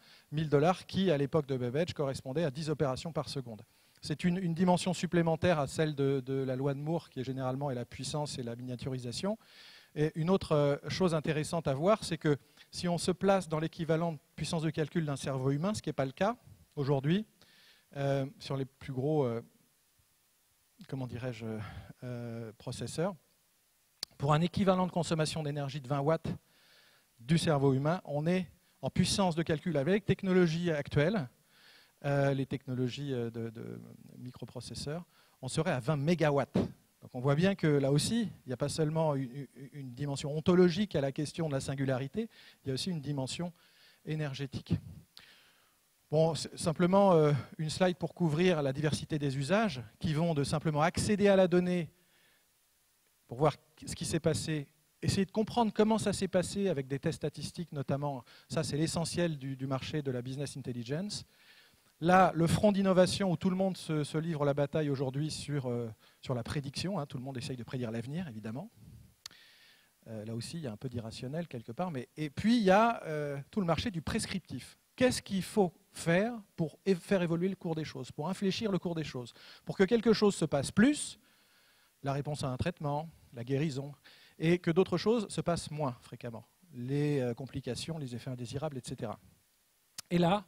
000 $ qui, à l'époque de Babbage, correspondait à 10 opérations par seconde. C'est une dimension supplémentaire à celle de la loi de Moore, qui est généralement la puissance et la miniaturisation. Et une autre chose intéressante à voir, c'est que si on se place dans l'équivalent de puissance de calcul d'un cerveau humain, ce qui n'est pas le cas aujourd'hui, sur les plus gros processeurs, pour un équivalent de consommation d'énergie de 20 watts du cerveau humain, on est en puissance de calcul avec les technologies actuelles, les technologies de microprocesseurs, on serait à 20 mégawatts. Donc on voit bien que là aussi, il n'y a pas seulement une dimension ontologique à la question de la singularité, il y a aussi une dimension énergétique. Bon, simplement une slide pour couvrir la diversité des usages qui vont de simplement accéder à la donnée pour voir ce qui s'est passé, essayer de comprendre comment ça s'est passé avec des tests statistiques notamment. Ça, c'est l'essentiel du marché de la business intelligence. Là, le front d'innovation où tout le monde se livre la bataille aujourd'hui sur la prédiction. Tout le monde essaye de prédire l'avenir, évidemment. Là aussi, il y a un peu d'irrationnel quelque part. Et puis, il y a tout le marché du prescriptif. Qu'est-ce qu'il faut faire pour faire évoluer le cours des choses, pour infléchir le cours des choses, pour que quelque chose se passe plus, la réponse à un traitement, la guérison, et que d'autres choses se passent moins fréquemment, les complications, les effets indésirables, etc. Et là,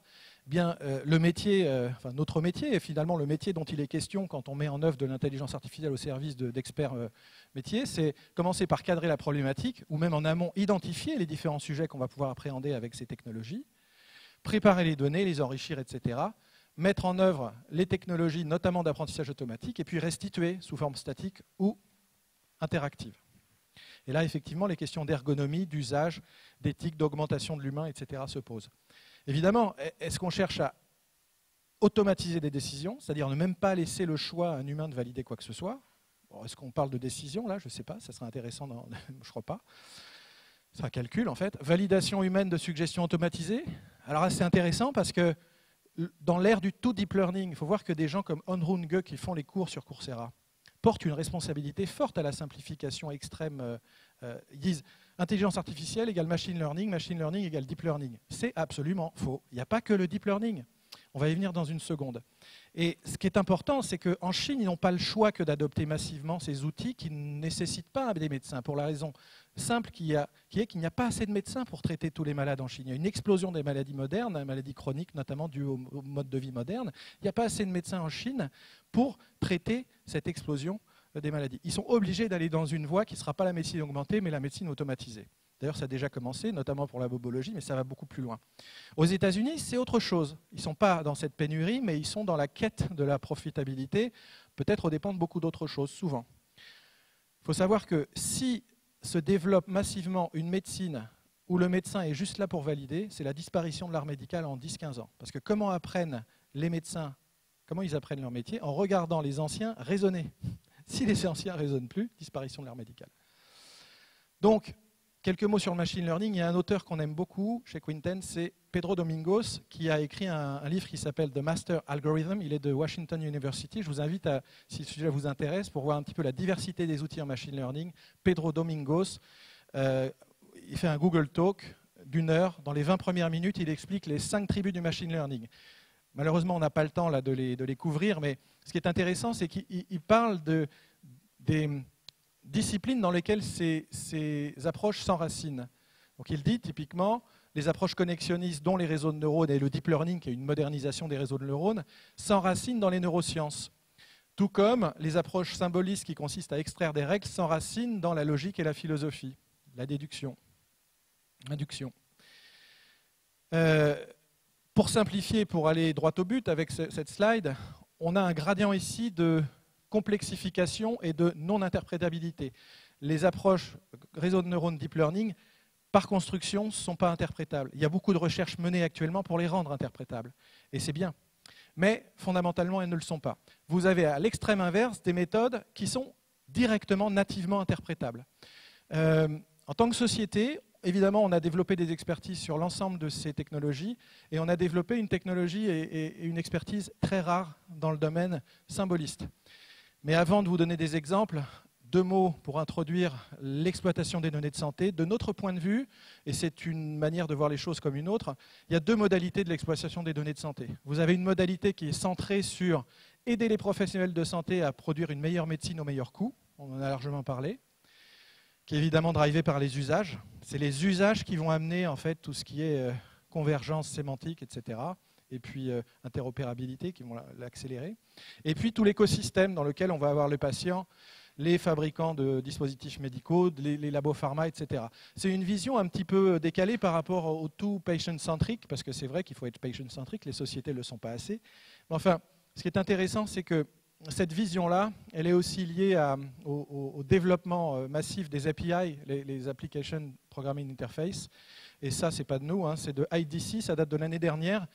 bien, le métier, notre métier, et finalement le métier dont il est question quand on met en œuvre de l'intelligence artificielle au service d'experts métiers, c'est commencer par cadrer la problématique, ou même en amont identifier les différents sujets qu'on va pouvoir appréhender avec ces technologies, préparer les données, les enrichir, etc., mettre en œuvre les technologies, notamment d'apprentissage automatique, et puis restituer sous forme statique ou interactive. Et là, effectivement, les questions d'ergonomie, d'usage, d'éthique, d'augmentation de l'humain, etc. se posent. Évidemment, est-ce qu'on cherche à automatiser des décisions, c'est-à-dire ne même pas laisser le choix à un humain de valider quoi que ce soit? Est-ce qu'on parle de décision, là? Je ne sais pas, ça serait intéressant, je ne crois pas. C'est un calcul, en fait. Validation humaine de suggestions automatisées. Alors là, c'est intéressant parce que dans l'ère du tout deep learning, il faut voir que des gens comme Onrun Ge qui font les cours sur Coursera portent une responsabilité forte à la simplification extrême. Ils disent intelligence artificielle égale machine learning égale deep learning. C'est absolument faux. Il n'y a pas que le deep learning. On va y venir dans une seconde. Et ce qui est important, c'est qu'en Chine, ils n'ont pas le choix que d'adopter massivement ces outils qui ne nécessitent pas des médecins, pour la raison simple qui est qu'il n'y a pas assez de médecins pour traiter tous les malades en Chine. Il y a une explosion des maladies modernes, des maladies chroniques, notamment dues au mode de vie moderne. Il n'y a pas assez de médecins en Chine pour traiter cette explosion des maladies. Ils sont obligés d'aller dans une voie qui ne sera pas la médecine augmentée, mais la médecine automatisée. D'ailleurs, ça a déjà commencé, notamment pour la bobologie, mais ça va beaucoup plus loin. Aux États-Unis, c'est autre chose. Ils ne sont pas dans cette pénurie, mais ils sont dans la quête de la profitabilité, peut-être aux dépens de beaucoup d'autres choses, souvent. Il faut savoir que si se développe massivement une médecine où le médecin est juste là pour valider, c'est la disparition de l'art médical en 10-15 ans. Parce que comment apprennent les médecins, comment ils apprennent leur métier? En regardant les anciens raisonner. Si les anciens ne raisonnent plus, disparition de l'art médical. Donc, quelques mots sur le machine learning. Il y a un auteur qu'on aime beaucoup chez Quinten, c'est Pedro Domingos, qui a écrit un livre qui s'appelle The Master Algorithm. Il est de Washington University. Je vous invite, si le sujet vous intéresse, pour voir un petit peu la diversité des outils en machine learning. Pedro Domingos, il fait un Google Talk d'1 heure. Dans les 20 premières minutes, il explique les 5 tribus du machine learning. Malheureusement, on n'a pas le temps là, de les couvrir, mais ce qui est intéressant, c'est qu'il parle des disciplines dans lesquelles ces approches s'enracinent. Donc il dit typiquement, les approches connexionnistes, dont les réseaux de neurones et le deep learning, qui est une modernisation des réseaux de neurones, s'enracinent dans les neurosciences. Tout comme les approches symbolistes qui consistent à extraire des règles s'enracinent dans la logique et la philosophie, la déduction, l'induction. Pour simplifier, pour aller droit au but avec cette slide, on a un gradient ici de complexification et de non-interprétabilité. Les approches réseau de neurones deep learning, par construction, ne sont pas interprétables. Il y a beaucoup de recherches menées actuellement pour les rendre interprétables. Et c'est bien. Mais fondamentalement, elles ne le sont pas. Vous avez à l'extrême inverse des méthodes qui sont directement, nativement interprétables. En tant que société, évidemment, on a développé des expertises sur l'ensemble de ces technologies et on a développé une technologie et une expertise très rare dans le domaine symboliste. Mais avant de vous donner des exemples, 2 mots pour introduire l'exploitation des données de santé. De notre point de vue, et c'est une manière de voir les choses comme une autre, il y a 2 modalités de l'exploitation des données de santé. Vous avez une modalité qui est centrée sur aider les professionnels de santé à produire une meilleure médecine au meilleur coût, on en a largement parlé, qui est évidemment drivée par les usages. C'est les usages qui vont amener en fait tout ce qui est convergence sémantique, etc., et puis interopérabilité qui vont l'accélérer. Et puis tout l'écosystème dans lequel on va avoir le patient, les fabricants de dispositifs médicaux, les labos pharma, etc. C'est une vision un petit peu décalée par rapport au tout patient-centric, parce que c'est vrai qu'il faut être patient-centric, les sociétés ne le sont pas assez. Mais enfin, ce qui est intéressant, c'est que cette vision-là, elle est aussi liée au développement massif des API, les Application Programming Interface. Et ça, ce n'est pas de nous, hein, c'est de IDC, ça date de l'année dernière.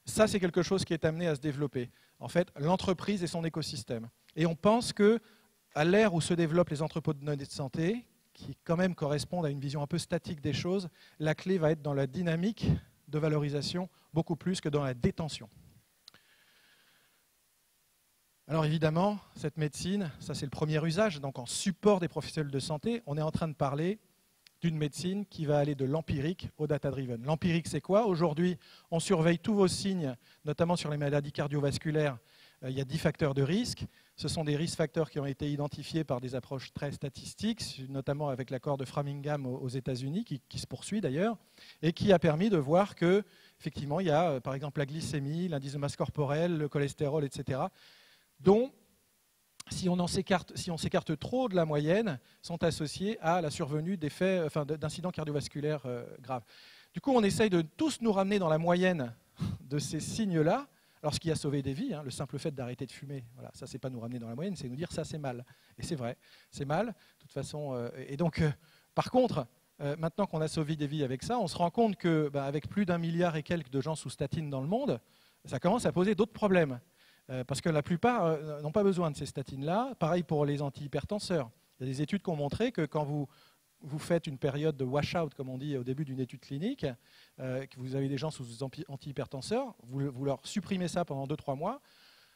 Ça, c'est quelque chose qui est amené à se développer. En fait, l'entreprise et son écosystème. Et on pense qu'à l'ère où se développent les entrepôts de données de santé, qui quand même correspondent à une vision un peu statique des choses, la clé va être dans la dynamique de valorisation beaucoup plus que dans la détention. Alors évidemment, cette médecine, ça c'est le premier usage, donc en support des professionnels de santé, on est en train de parler d'une médecine qui va aller de l'empirique au data-driven. L'empirique, c'est quoi? Aujourd'hui, on surveille tous vos signes, notamment sur les maladies cardiovasculaires. Il y a 10 facteurs de risque. Ce sont des risk factors qui ont été identifiés par des approches très statistiques, notamment avec l'accord de Framingham aux États-Unis, qui se poursuit d'ailleurs, et qui a permis de voir que, effectivement, il y a par exemple la glycémie, l'indice de masse corporelle, le cholestérol, etc., dont, si on s'écarte trop de la moyenne, sont associés à la survenue d'incidents cardiovasculaires graves. Du coup, on essaye de tous nous ramener dans la moyenne de ces signes-là. Alors, ce qui a sauvé des vies, hein, le simple fait d'arrêter de fumer, voilà, ça, c'est pas nous ramener dans la moyenne, c'est nous dire ça, c'est mal. Et c'est vrai, c'est mal, de toute façon. Et donc, par contre, maintenant qu'on a sauvé des vies avec ça, on se rend compte qu'avec plus d'1 milliard et quelques de gens sous statine dans le monde, ça commence à poser d'autres problèmes. Parce que la plupart n'ont pas besoin de ces statines-là. Pareil pour les antihypertenseurs. Il y a des études qui ont montré que quand vous faites une période de wash-out, comme on dit au début d'une étude clinique, que vous avez des gens sous antihypertenseurs, vous leur supprimez ça pendant 2-3 mois,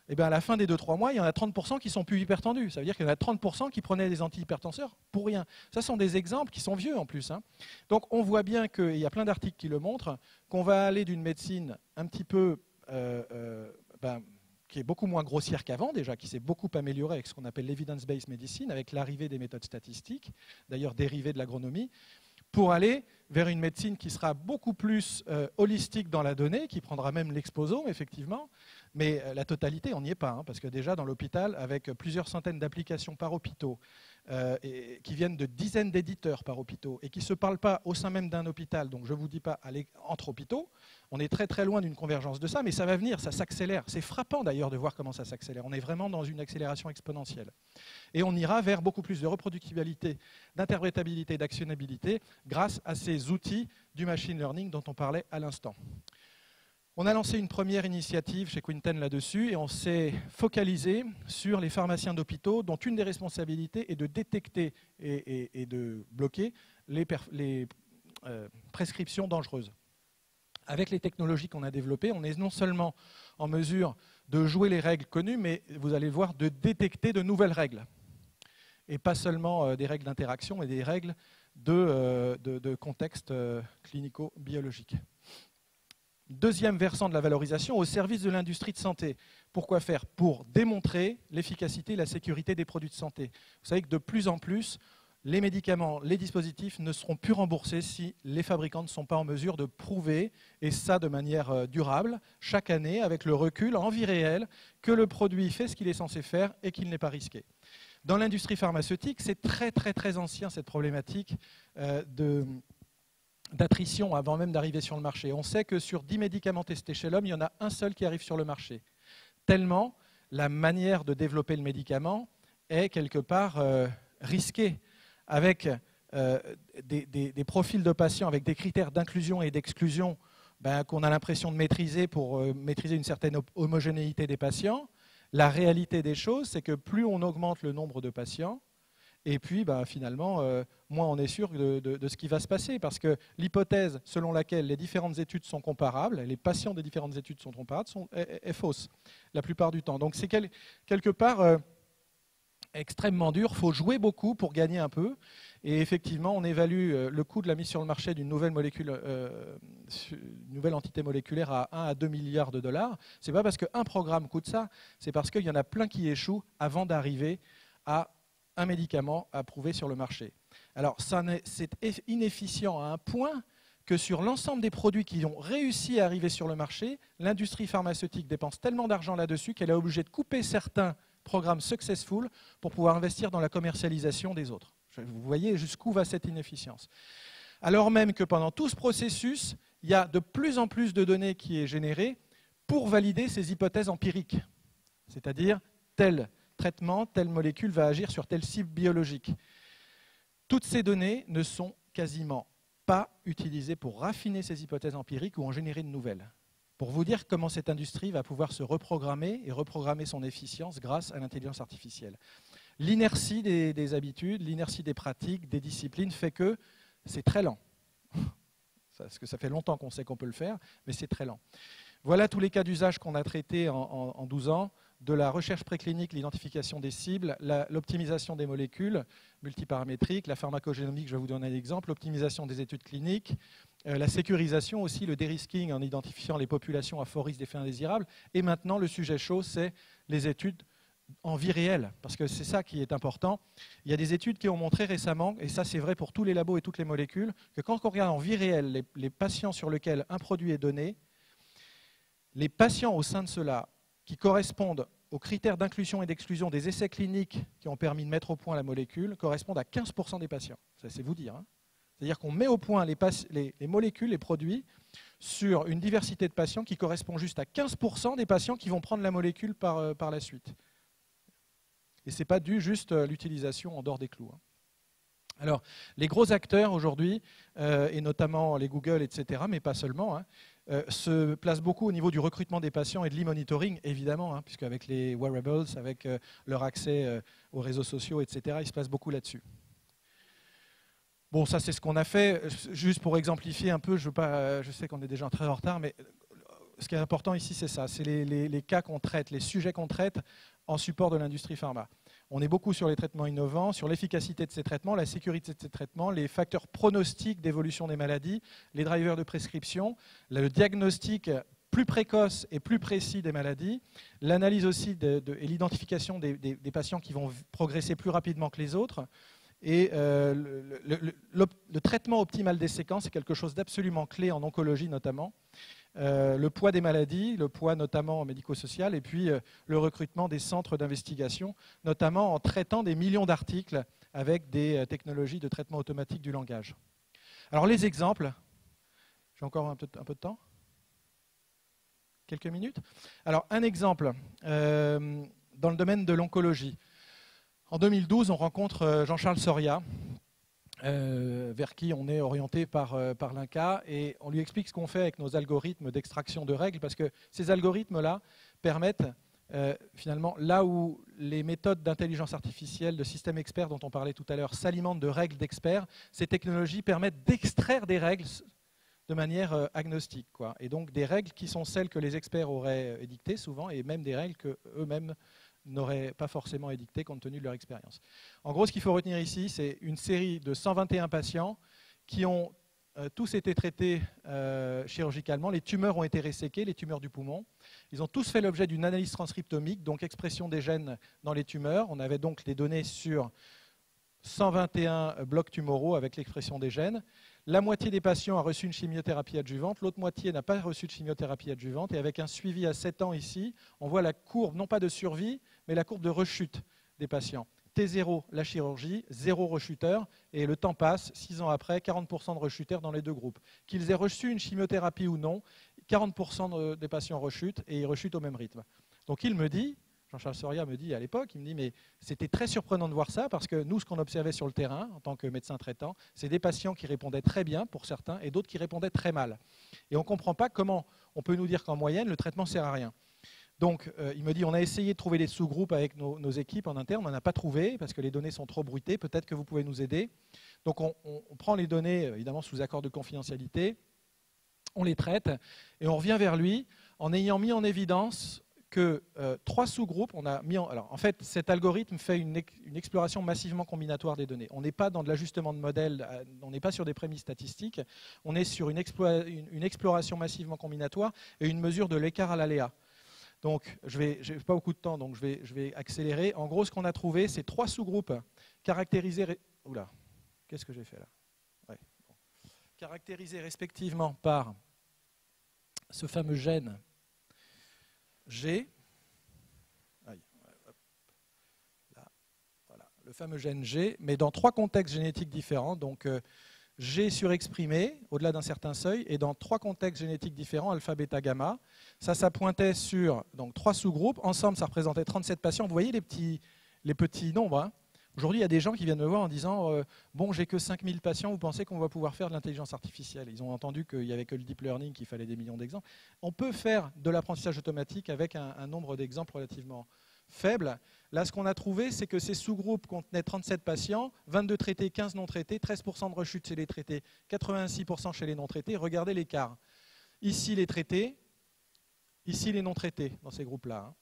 eh bien, à la fin des 2-3 mois, il y en a 30% qui sont plus hypertendus. Ça veut dire qu'il y en a 30% qui prenaient des antihypertenseurs pour rien. Ça sont des exemples qui sont vieux en plus, hein. Donc on voit bien qu'il y a plein d'articles qui le montrent, qu'on va aller d'une médecine un petit peu qui est beaucoup moins grossière qu'avant déjà, qui s'est beaucoup améliorée avec ce qu'on appelle l'evidence-based medicine, avec l'arrivée des méthodes statistiques, d'ailleurs dérivées de l'agronomie, pour aller vers une médecine qui sera beaucoup plus holistique dans la donnée, qui prendra même l'exposome, effectivement, mais la totalité, on n'y est pas, hein, parce que déjà dans l'hôpital, avec plusieurs centaines d'applications par hôpital, qui viennent de dizaines d'éditeurs par hôpital, et qui ne se parlent pas au sein même d'un hôpital, donc je ne vous dis pas aller entre hôpitaux, on est très très loin d'une convergence de ça, mais ça va venir, ça s'accélère. C'est frappant d'ailleurs de voir comment ça s'accélère. On est vraiment dans une accélération exponentielle. Et on ira vers beaucoup plus de reproductibilité, d'interprétabilité, d'actionnabilité, grâce à ces outils du machine learning dont on parlait à l'instant. On a lancé une première initiative chez Quinten là-dessus et on s'est focalisé sur les pharmaciens d'hôpitaux dont une des responsabilités est de détecter et de bloquer les prescriptions dangereuses. Avec les technologies qu'on a développées, on est non seulement en mesure de jouer les règles connues, mais vous allez voir, de détecter de nouvelles règles. Et pas seulement des règles d'interaction, mais des règles de contexte clinico-biologique. Deuxième versant de la valorisation, au service de l'industrie de santé. Pourquoi faire? Pour démontrer l'efficacité et la sécurité des produits de santé. Vous savez que de plus en plus, les médicaments, les dispositifs ne seront plus remboursés si les fabricants ne sont pas en mesure de prouver, et ça de manière durable, chaque année, avec le recul en vie réelle, que le produit fait ce qu'il est censé faire et qu'il n'est pas risqué. Dans l'industrie pharmaceutique, c'est très très très ancien cette problématique d'attrition avant même d'arriver sur le marché. On sait que sur 10 médicaments testés chez l'homme, il y en a un seul qui arrive sur le marché. Tellement la manière de développer le médicament est quelque part risquée, avec des profils de patients, avec des critères d'inclusion et d'exclusion qu'on a l'impression de maîtriser pour maîtriser une certaine homogénéité des patients. La réalité des choses, c'est que plus on augmente le nombre de patients, et puis, finalement, moins on est sûr de ce qui va se passer. Parce que l'hypothèse selon laquelle les différentes études sont comparables, les patients des différentes études sont comparables, est fausse la plupart du temps. Donc c'est quelque part extrêmement dur. Il faut jouer beaucoup pour gagner un peu. Et effectivement, on évalue le coût de la mise sur le marché d'une nouvelle molécule, une nouvelle entité moléculaire à 1 à 2 milliards de dollars. Ce n'est pas parce qu'un programme coûte ça, c'est parce qu'il y en a plein qui échouent avant d'arriver à un médicament approuvé sur le marché. Alors, c'est inefficient à un point que sur l'ensemble des produits qui ont réussi à arriver sur le marché, l'industrie pharmaceutique dépense tellement d'argent là-dessus qu'elle est obligée de couper certains programmes successful pour pouvoir investir dans la commercialisation des autres. Vous voyez jusqu'où va cette inefficience. Alors même que pendant tout ce processus, il y a de plus en plus de données qui est générées pour valider ces hypothèses empiriques. C'est-à-dire tel traitement, telle molécule va agir sur telle cible biologique. Toutes ces données ne sont quasiment pas utilisées pour raffiner ces hypothèses empiriques ou en générer de nouvelles. Pour vous dire comment cette industrie va pouvoir se reprogrammer et reprogrammer son efficience grâce à l'intelligence artificielle. L'inertie des habitudes, l'inertie des pratiques, des disciplines fait que c'est très lent. Parce que ça fait longtemps qu'on sait qu'on peut le faire, mais c'est très lent. Voilà tous les cas d'usage qu'on a traités en 12 ans. De la recherche préclinique, l'identification des cibles, l'optimisation des molécules multiparamétriques, la pharmacogénomique, je vais vous donner un exemple, l'optimisation des études cliniques, la sécurisation aussi, le dérisking en identifiant les populations à fort risque d'effets indésirables. Et maintenant, le sujet chaud, c'est les études en vie réelle, parce que c'est ça qui est important. Il y a des études qui ont montré récemment, et ça c'est vrai pour tous les labos et toutes les molécules, que quand on regarde en vie réelle les patients sur lesquels un produit est donné, les patients au sein de ceux-là qui correspondent aux critères d'inclusion et d'exclusion des essais cliniques qui ont permis de mettre au point la molécule correspondent à 15% des patients. Ça, c'est vous dire. Hein. C'est-à-dire qu'on met au point les molécules, les produits, sur une diversité de patients qui correspond juste à 15% des patients qui vont prendre la molécule par la suite. Et ce n'est pas dû juste à l'utilisation en dehors des clous. Hein. Alors, les gros acteurs aujourd'hui, et notamment les Google, etc., mais pas seulement, hein, se placent beaucoup au niveau du recrutement des patients et de l'e-monitoring, évidemment, hein, puisque avec les wearables, avec leur accès aux réseaux sociaux, etc., ils se placent beaucoup là-dessus. Bon, ça c'est ce qu'on a fait. Juste pour exemplifier un peu, je sais qu'on est déjà très en retard, mais ce qui est important ici, c'est ça, c'est les cas qu'on traite, les sujets qu'on traite en support de l'industrie pharma. On est beaucoup sur les traitements innovants, sur l'efficacité de ces traitements, la sécurité de ces traitements, les facteurs pronostiques d'évolution des maladies, les drivers de prescription, le diagnostic plus précoce et plus précis des maladies, l'analyse aussi et l'identification des patients qui vont progresser plus rapidement que les autres. Et le traitement optimal des séquences est quelque chose d'absolument clé en oncologie notamment. Le poids des maladies, le poids notamment médico-social, et puis le recrutement des centres d'investigation, notamment en traitant des millions d'articles avec des technologies de traitement automatique du langage. Alors les exemples, j'ai encore un peu de temps ? Quelques minutes. Alors un exemple dans le domaine de l'oncologie. En 2012, on rencontre Jean-Charles Soria, vers qui on est orienté par l'INCa, et on lui explique ce qu'on fait avec nos algorithmes d'extraction de règles, parce que ces algorithmes-là permettent, finalement, là où les méthodes d'intelligence artificielle, de systèmes experts dont on parlait tout à l'heure, s'alimentent de règles d'experts, ces technologies permettent d'extraire des règles de manière agnostique, quoi. Et donc des règles qui sont celles que les experts auraient édictées souvent, et même des règles qu'eux-mêmes n'auraient pas forcément édictées compte tenu de leur expérience. En gros, ce qu'il faut retenir ici, c'est une série de 121 patients qui ont tous été traités chirurgicalement. Les tumeurs ont été resséquées, les tumeurs du poumon. Ils ont tous fait l'objet d'une analyse transcriptomique, donc expression des gènes dans les tumeurs. On avait donc des données sur 121 blocs tumoraux avec l'expression des gènes. La moitié des patients a reçu une chimiothérapie adjuvante, l'autre moitié n'a pas reçu de chimiothérapie adjuvante, et avec un suivi à 7 ans ici, on voit la courbe, non pas de survie, mais la courbe de rechute des patients. T0, la chirurgie, 0 rechuteur, et le temps passe, 6 ans après, 40% de rechuteurs dans les deux groupes. Qu'ils aient reçu une chimiothérapie ou non, 40% des patients rechutent, et ils rechutent au même rythme. Donc il me dit, Jean-Charles Soria me dit à l'époque, il me dit mais c'était très surprenant de voir ça parce que nous, ce qu'on observait sur le terrain en tant que médecin traitant, c'est des patients qui répondaient très bien pour certains et d'autres qui répondaient très mal. Et on ne comprend pas comment on peut nous dire qu'en moyenne, le traitement ne sert à rien. Donc il me dit on a essayé de trouver des sous-groupes avec nos équipes en interne, on n'en a pas trouvé parce que les données sont trop bruitées, peut-être que vous pouvez nous aider. Donc on prend les données, évidemment sous accord de confidentialité, on les traite et on revient vers lui en ayant mis en évidence que 3 sous-groupes, on a mis alors en fait cet algorithme fait une exploration massivement combinatoire des données. On n'est pas dans de l'ajustement de modèle, on n'est pas sur des prémices statistiques, on est sur une exploration massivement combinatoire et une mesure de l'écart à l'aléa. Donc je n'ai pas beaucoup de temps, donc je vais accélérer. En gros, ce qu'on a trouvé, c'est 3 sous-groupes caractérisés. Oula, qu'est-ce que j'ai fait là? Ouais. Caractérisés respectivement par ce fameux gène G, là, voilà, le fameux gène G, mais dans 3 contextes génétiques différents, donc G surexprimé au-delà d'un certain seuil, et dans 3 contextes génétiques différents, alpha, bêta, gamma. Ça pointait sur donc 3 sous-groupes. Ensemble, ça représentait 37 patients. Vous voyez les petits nombres, hein. Aujourd'hui, il y a des gens qui viennent me voir en disant bon, j'ai que 5000 patients, vous pensez qu'on va pouvoir faire de l'intelligence artificielle? Ils ont entendu qu'il n'y avait que le deep learning, qu'il fallait des millions d'exemples. On peut faire de l'apprentissage automatique avec un nombre d'exemples relativement faible. Là, ce qu'on a trouvé, c'est que ces sous-groupes contenaient 37 patients, 22 traités, 15 non traités, 13% de rechute chez les traités, 86% chez les non traités. Regardez l'écart. Ici, les traités, ici, les non traités dans ces groupes-là, hein.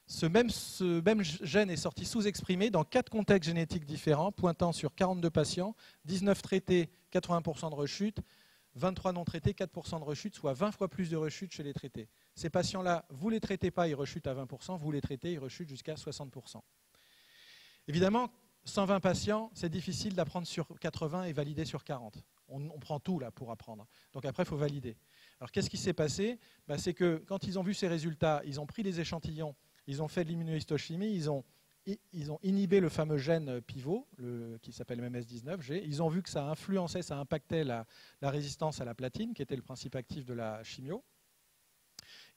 Ce même gène est sorti sous-exprimé dans 4 contextes génétiques différents, pointant sur 42 patients, 19 traités, 80% de rechute, 23 non traités, 4% de rechute, soit 20 fois plus de rechute chez les traités. Ces patients-là, vous ne les traitez pas, ils rechutent à 20%, vous les traitez, ils rechutent jusqu'à 60%. Évidemment, 120 patients, c'est difficile d'apprendre sur 80 et valider sur 40. On prend tout là pour apprendre. Donc après, il faut valider. Alors qu'est-ce qui s'est passé? C'est que quand ils ont vu ces résultats, ils ont pris les échantillons, ils ont fait de l'immunohistochimie, ils ont inhibé le fameux gène pivot, qui s'appelle MS19G. Ils ont vu que ça influençait, ça impactait la résistance à la platine, qui était le principe actif de la chimio.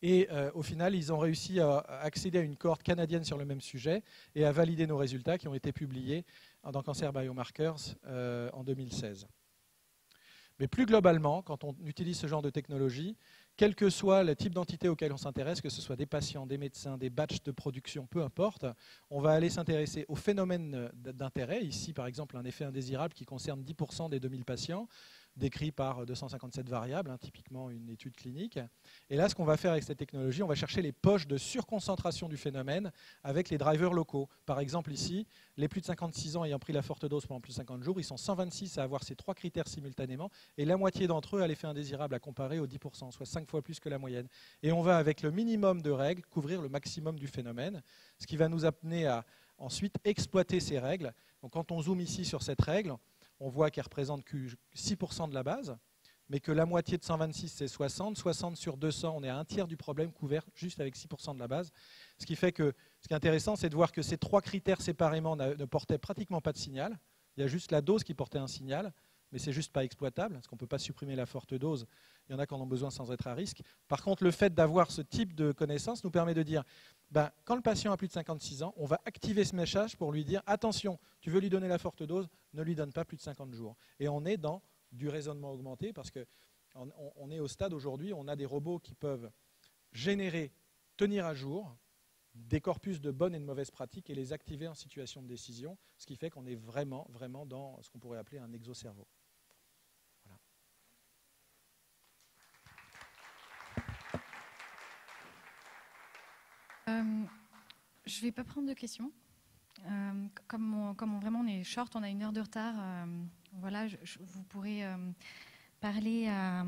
Et au final, ils ont réussi à accéder à une cohorte canadienne sur le même sujet et à valider nos résultats qui ont été publiés dans Cancer Biomarkers en 2016. Mais plus globalement, quand on utilise ce genre de technologie, quel que soit le type d'entité auquel on s'intéresse, que ce soit des patients, des médecins, des batchs de production, peu importe, on va aller s'intéresser aux phénomènes d'intérêt. Ici, par exemple, un effet indésirable qui concerne 10% des 2000 patients. décrit par 257 variables, hein, typiquement une étude clinique. Et là, ce qu'on va faire avec cette technologie, on va chercher les poches de surconcentration du phénomène avec les drivers locaux. Par exemple, ici, les plus de 56 ans ayant pris la forte dose pendant plus de 50 jours, ils sont 126 à avoir ces 3 critères simultanément, et la moitié d'entre eux a l'effet indésirable à comparer aux 10%, soit 5 fois plus que la moyenne. Et on va, avec le minimum de règles, couvrir le maximum du phénomène, ce qui va nous amener à ensuite exploiter ces règles. Donc, quand on zoome ici sur cette règle, on voit qu'elle représente que 6% de la base, mais que la moitié de 126, c'est 60. 60 sur 200, on est à un tiers du problème couvert juste avec 6% de la base. Ce qui fait que ce qui est intéressant, c'est de voir que ces 3 critères séparément ne portaient pratiquement pas de signal. Il y a juste la dose qui portait un signal, mais c'est juste pas exploitable, parce qu'on ne peut pas supprimer la forte dose. Il y en a qui en ont besoin sans être à risque. Par contre, le fait d'avoir ce type de connaissance nous permet de dire, quand le patient a plus de 56 ans, on va activer ce message pour lui dire, attention, tu veux lui donner la forte dose, ne lui donne pas plus de 50 jours. Et on est dans du raisonnement augmenté, parce qu'on est au stade aujourd'hui, on a des robots qui peuvent générer, tenir à jour des corpus de bonnes et de mauvaises pratiques et les activer en situation de décision, ce qui fait qu'on est vraiment, vraiment dans ce qu'on pourrait appeler un exocerveau. Je ne vais pas prendre de questions. Comme vraiment on est short, on a 1 heure de retard. Voilà, vous pourrez parler à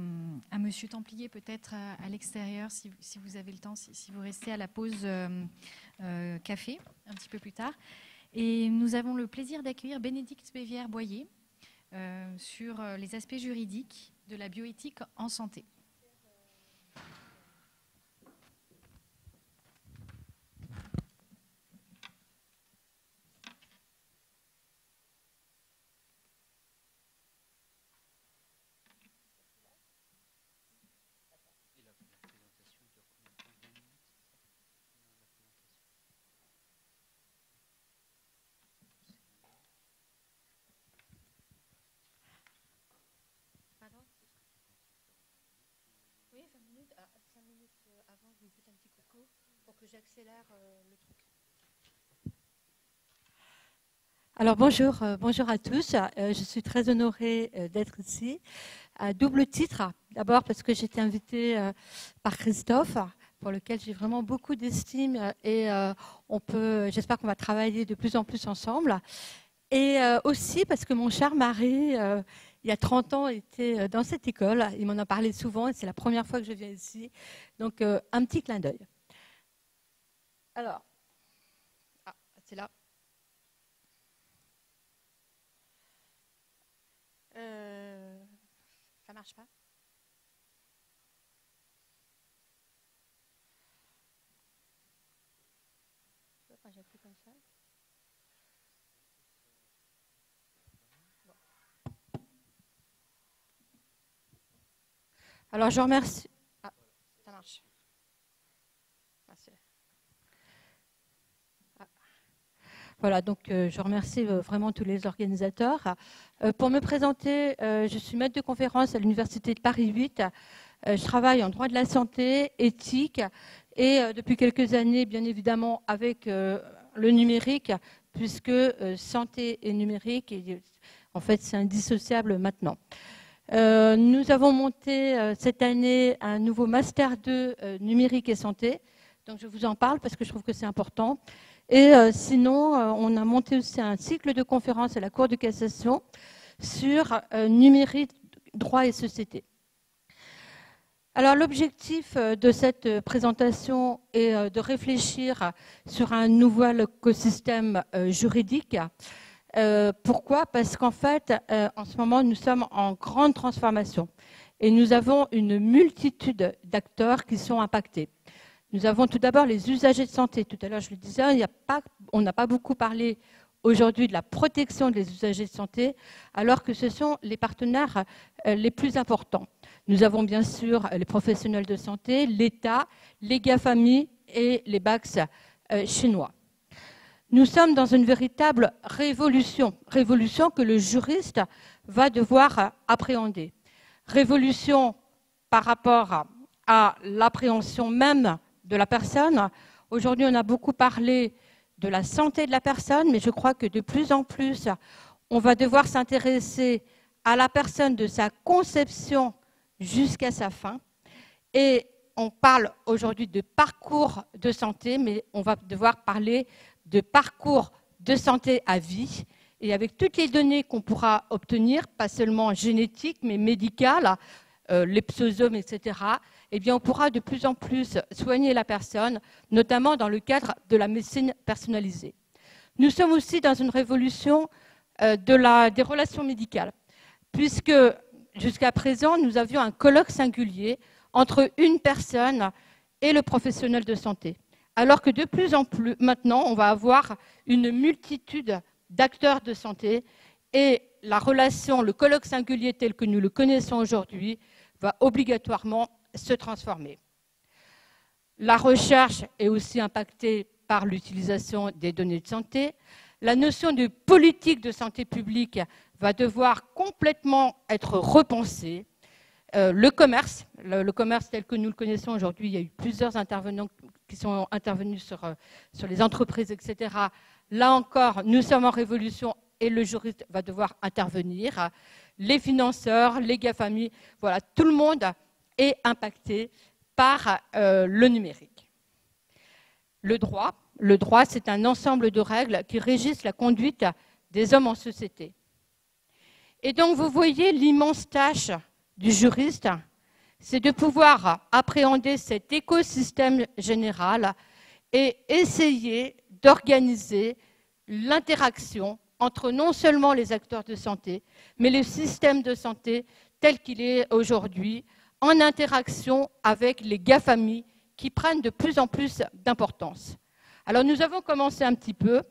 Monsieur Templier peut-être à l'extérieur si vous avez le temps, si vous restez à la pause café un petit peu plus tard. Et nous avons le plaisir d'accueillir Bénédicte Bévière-Boyer sur les aspects juridiques de la bioéthique en santé. Oui, 5 minutes avant, vous me faites un petit coucou pour que j'accélère le truc. Alors bonjour à tous. Je suis très honorée d'être ici à double titre. D'abord parce que j'ai été invitée par Christophe, pour lequel j'ai vraiment beaucoup d'estime et j'espère qu'on va travailler de plus en plus ensemble. Et aussi parce que mon cher mari, il y a 30 ans, était dans cette école. Il m'en a parlé souvent et c'est la première fois que je viens ici. Donc, un petit clin d'œil. Alors, c'est là. Ça marche pas? Quand j'appuie comme ça. Alors, je remercie. Ah, ça marche. Voilà, donc je remercie vraiment tous les organisateurs. Pour me présenter, je suis maître de conférence à l'Université de Paris 8. Je travaille en droit de la santé, éthique et depuis quelques années, bien évidemment, avec le numérique, puisque santé et numérique, en fait, c'est indissociable maintenant. Nous avons monté cette année un nouveau Master 2 numérique et santé. Donc je vous en parle parce que je trouve que c'est important. Et sinon, on a monté aussi un cycle de conférences à la Cour de cassation sur numérique, droit et société. Alors l'objectif de cette présentation est de réfléchir sur un nouvel écosystème juridique. Pourquoi? Parce qu'en fait, en ce moment, nous sommes en grande transformation et nous avons une multitude d'acteurs qui sont impactés. Nous avons tout d'abord les usagers de santé. Tout à l'heure, je le disais, on n'a pas beaucoup parlé aujourd'hui de la protection des usagers de santé, alors que ce sont les partenaires les plus importants. Nous avons bien sûr les professionnels de santé, l'État, les GAFAMI et les BACS chinois. Nous sommes dans une véritable révolution que le juriste va devoir appréhender. Révolution par rapport à l'appréhension même de la personne. Aujourd'hui, on a beaucoup parlé de la santé de la personne, mais je crois que de plus en plus, on va devoir s'intéresser à la personne de sa conception jusqu'à sa fin. Et on parle aujourd'hui de parcours de santé, mais on va devoir parler de parcours de santé à vie. Et avec toutes les données qu'on pourra obtenir, pas seulement génétiques, mais médicales, les psosomes, etc., eh bien, on pourra de plus en plus soigner la personne, notamment dans le cadre de la médecine personnalisée. Nous sommes aussi dans une révolution des relations médicales, puisque jusqu'à présent, nous avions un colloque singulier entre une personne et le professionnel de santé. Alors que de plus en plus, maintenant, on va avoir une multitude d'acteurs de santé et la relation, le colloque singulier tel que nous le connaissons aujourd'hui, va obligatoirement se transformer. La recherche est aussi impactée par l'utilisation des données de santé. La notion de politique de santé publique va devoir complètement être repensée. Le commerce tel que nous le connaissons aujourd'hui, il y a eu plusieurs intervenants qui sont intervenus sur les entreprises, etc. Là encore, nous sommes en révolution et le juriste va devoir intervenir. Les financeurs, les GAFAMI, voilà, tout le monde est impacté par le numérique. Le droit, c'est un ensemble de règles qui régissent la conduite des hommes en société. Et donc, vous voyez l'immense tâche du juriste, c'est de pouvoir appréhender cet écosystème général et essayer d'organiser l'interaction entre non seulement les acteurs de santé, mais le système de santé tel qu'il est aujourd'hui, en interaction avec les GAFAMI qui prennent de plus en plus d'importance. Alors nous avons commencé un petit peu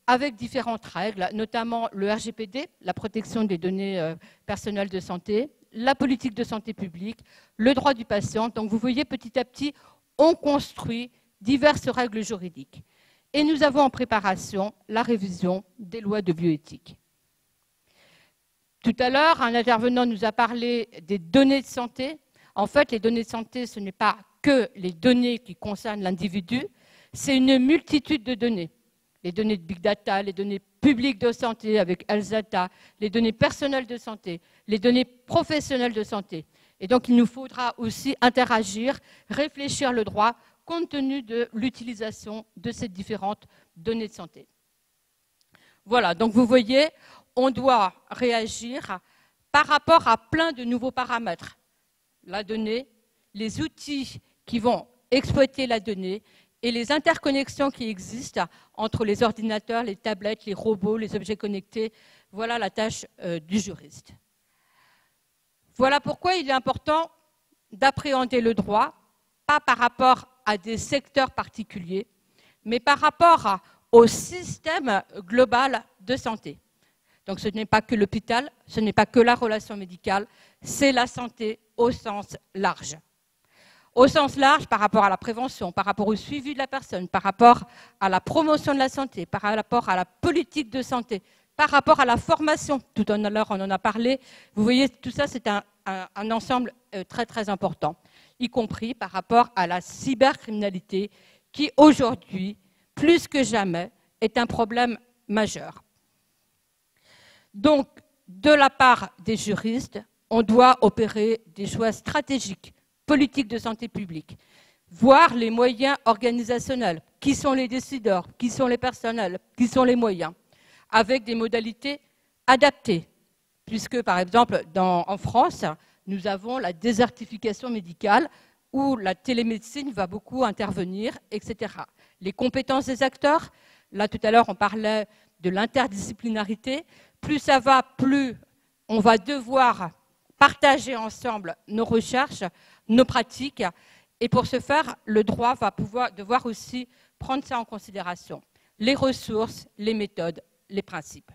avec différentes règles, notamment le RGPD, la protection des données personnelles de santé, la politique de santé publique, le droit du patient. Donc vous voyez, petit à petit, on construit diverses règles juridiques. Et nous avons en préparation la révision des lois de bioéthique. Tout à l'heure, un intervenant nous a parlé des données de santé. En fait, les données de santé, ce n'est pas que les données qui concernent l'individu, c'est une multitude de données. Les données de big data, les données publiques de santé avec Alzata, les données personnelles de santé, les données professionnelles de santé. Et donc, il nous faudra aussi interagir, réfléchir le droit compte tenu de l'utilisation de ces différentes données de santé. Voilà, donc vous voyez, on doit réagir par rapport à plein de nouveaux paramètres. La donnée, les outils qui vont exploiter la donnée et les interconnexions qui existent entre les ordinateurs, les tablettes, les robots, les objets connectés. Voilà la tâche du juriste. Voilà pourquoi il est important d'appréhender le droit, pas par rapport à des secteurs particuliers, mais par rapport au système global de santé. Donc ce n'est pas que l'hôpital, ce n'est pas que la relation médicale, c'est la santé au sens large. Au sens large, par rapport à la prévention, par rapport au suivi de la personne, par rapport à la promotion de la santé, par rapport à la politique de santé, par rapport à la formation, tout à l'heure on en a parlé. Vous voyez, tout ça c'est un ensemble très très important, y compris par rapport à la cybercriminalité qui aujourd'hui, plus que jamais, est un problème majeur. Donc, de la part des juristes, on doit opérer des choix stratégiques, politiques de santé publique, voir les moyens organisationnels, qui sont les décideurs, qui sont les personnels, qui sont les moyens, avec des modalités adaptées, puisque par exemple en France, nous avons la désertification médicale où la télémédecine va beaucoup intervenir, etc. Les compétences des acteurs, là tout à l'heure on parlait de l'interdisciplinarité, plus ça va, plus on va devoir partager ensemble nos recherches, nos pratiques, et pour ce faire, le droit va devoir aussi prendre ça en considération. Les ressources, les méthodes, les principes.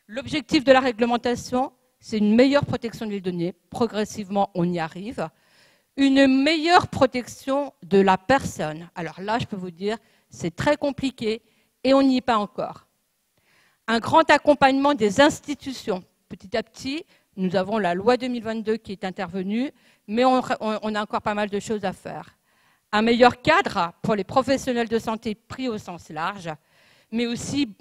L'objectif de la réglementation, c'est une meilleure protection des données. Progressivement, on y arrive. Une meilleure protection de la personne. Alors là, je peux vous dire, c'est très compliqué et on n'y est pas encore. Un grand accompagnement des institutions. Petit à petit, nous avons la loi 2022 qui est intervenue, mais on a encore pas mal de choses à faire. Un meilleur cadre pour les professionnels de santé pris au sens large, mais aussi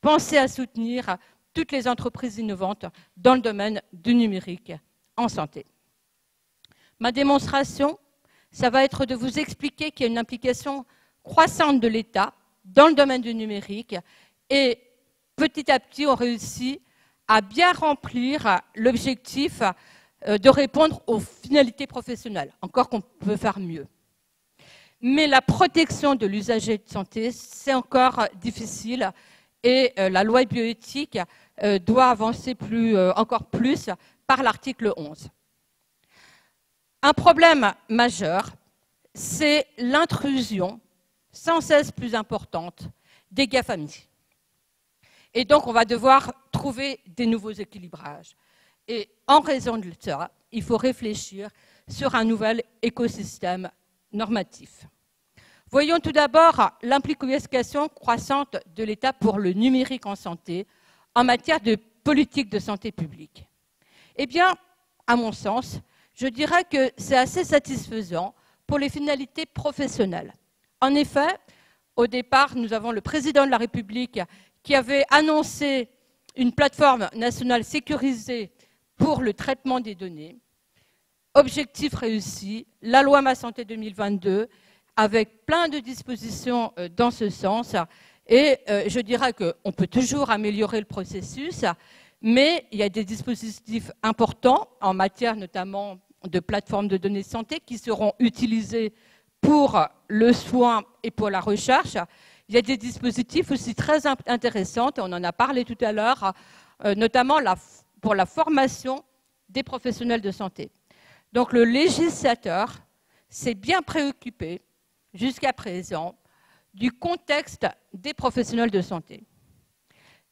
penser à soutenir toutes les entreprises innovantes dans le domaine du numérique en santé. Ma démonstration, ça va être de vous expliquer qu'il y a une implication croissante de l'État dans le domaine du numérique et petit à petit, on réussit à bien remplir l'objectif de répondre aux finalités professionnelles. Encore qu'on peut faire mieux. Mais la protection de l'usager de santé, c'est encore difficile et la loi bioéthique doit avancer encore plus par l'article 11. Un problème majeur, c'est l'intrusion sans cesse plus importante des GAFAMI. Et donc, on va devoir trouver des nouveaux équilibrages. Et en raison de ça, il faut réfléchir sur un nouvel écosystème normatif. Voyons tout d'abord l'implication croissante de l'État pour le numérique en santé en matière de politique de santé publique. Eh bien, à mon sens, je dirais que c'est assez satisfaisant pour les finalités professionnelles. En effet, au départ, nous avons le président de la République qui avait annoncé une plateforme nationale sécurisée pour le traitement des données. Objectif réussi, la loi Ma Santé 2022, avec plein de dispositions dans ce sens. Et je dirais qu'on peut toujours améliorer le processus, mais il y a des dispositifs importants en matière notamment de plateformes de données santé qui seront utilisés pour le soin et pour la recherche. Il y a des dispositifs aussi très intéressants, et on en a parlé tout à l'heure, notamment pour la formation des professionnels de santé. Donc le législateur s'est bien préoccupé jusqu'à présent du contexte des professionnels de santé.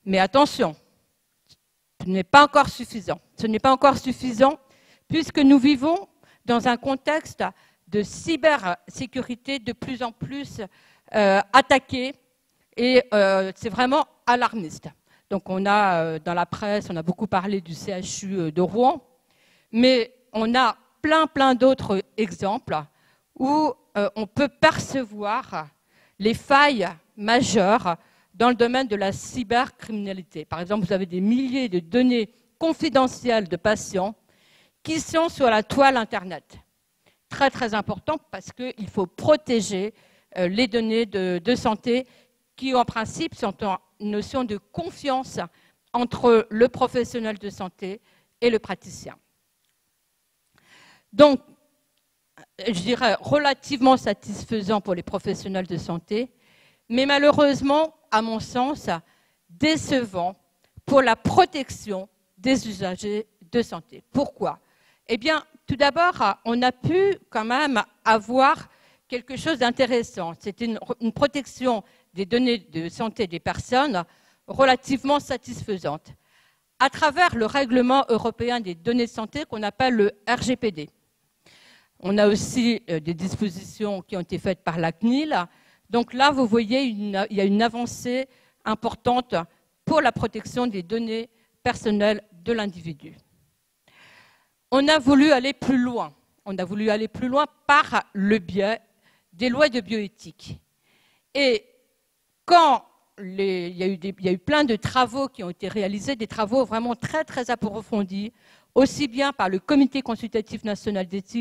Mais attention, ce n'est pas encore suffisant. Ce n'est pas encore suffisant puisque nous vivons dans un contexte de cybersécurité de plus en plus attaqué et c'est vraiment alarmiste. Donc on a dans la presse, on a beaucoup parlé du CHU de Rouen, mais on a plein d'autres exemples où on peut percevoir les failles majeures dans le domaine de la cybercriminalité. Par exemple, vous avez des milliers de données confidentielles de patients qui sont sur la toile Internet. Très important parce qu'il faut protéger les données de santé qui, en principe, sont en notion de confiance entre le professionnel de santé et le praticien. Donc, je dirais relativement satisfaisant pour les professionnels de santé, mais malheureusement, à mon sens, décevant pour la protection des usagers de santé. Pourquoi ? Eh bien, tout d'abord, on a pu quand même avoir quelque chose d'intéressant. C'était une protection des données de santé des personnes relativement satisfaisante à travers le règlement européen des données de santé qu'on appelle le RGPD. On a aussi des dispositions qui ont été faites par la CNIL. Donc là, vous voyez, il y a une avancée importante pour la protection des données personnelles de l'individu. On a voulu aller plus loin. On a voulu aller plus loin par le biais des lois de bioéthique. Et quand il y a eu plein de travaux qui ont été réalisés, des travaux vraiment très approfondis, aussi bien par le Comité consultatif national d'éthique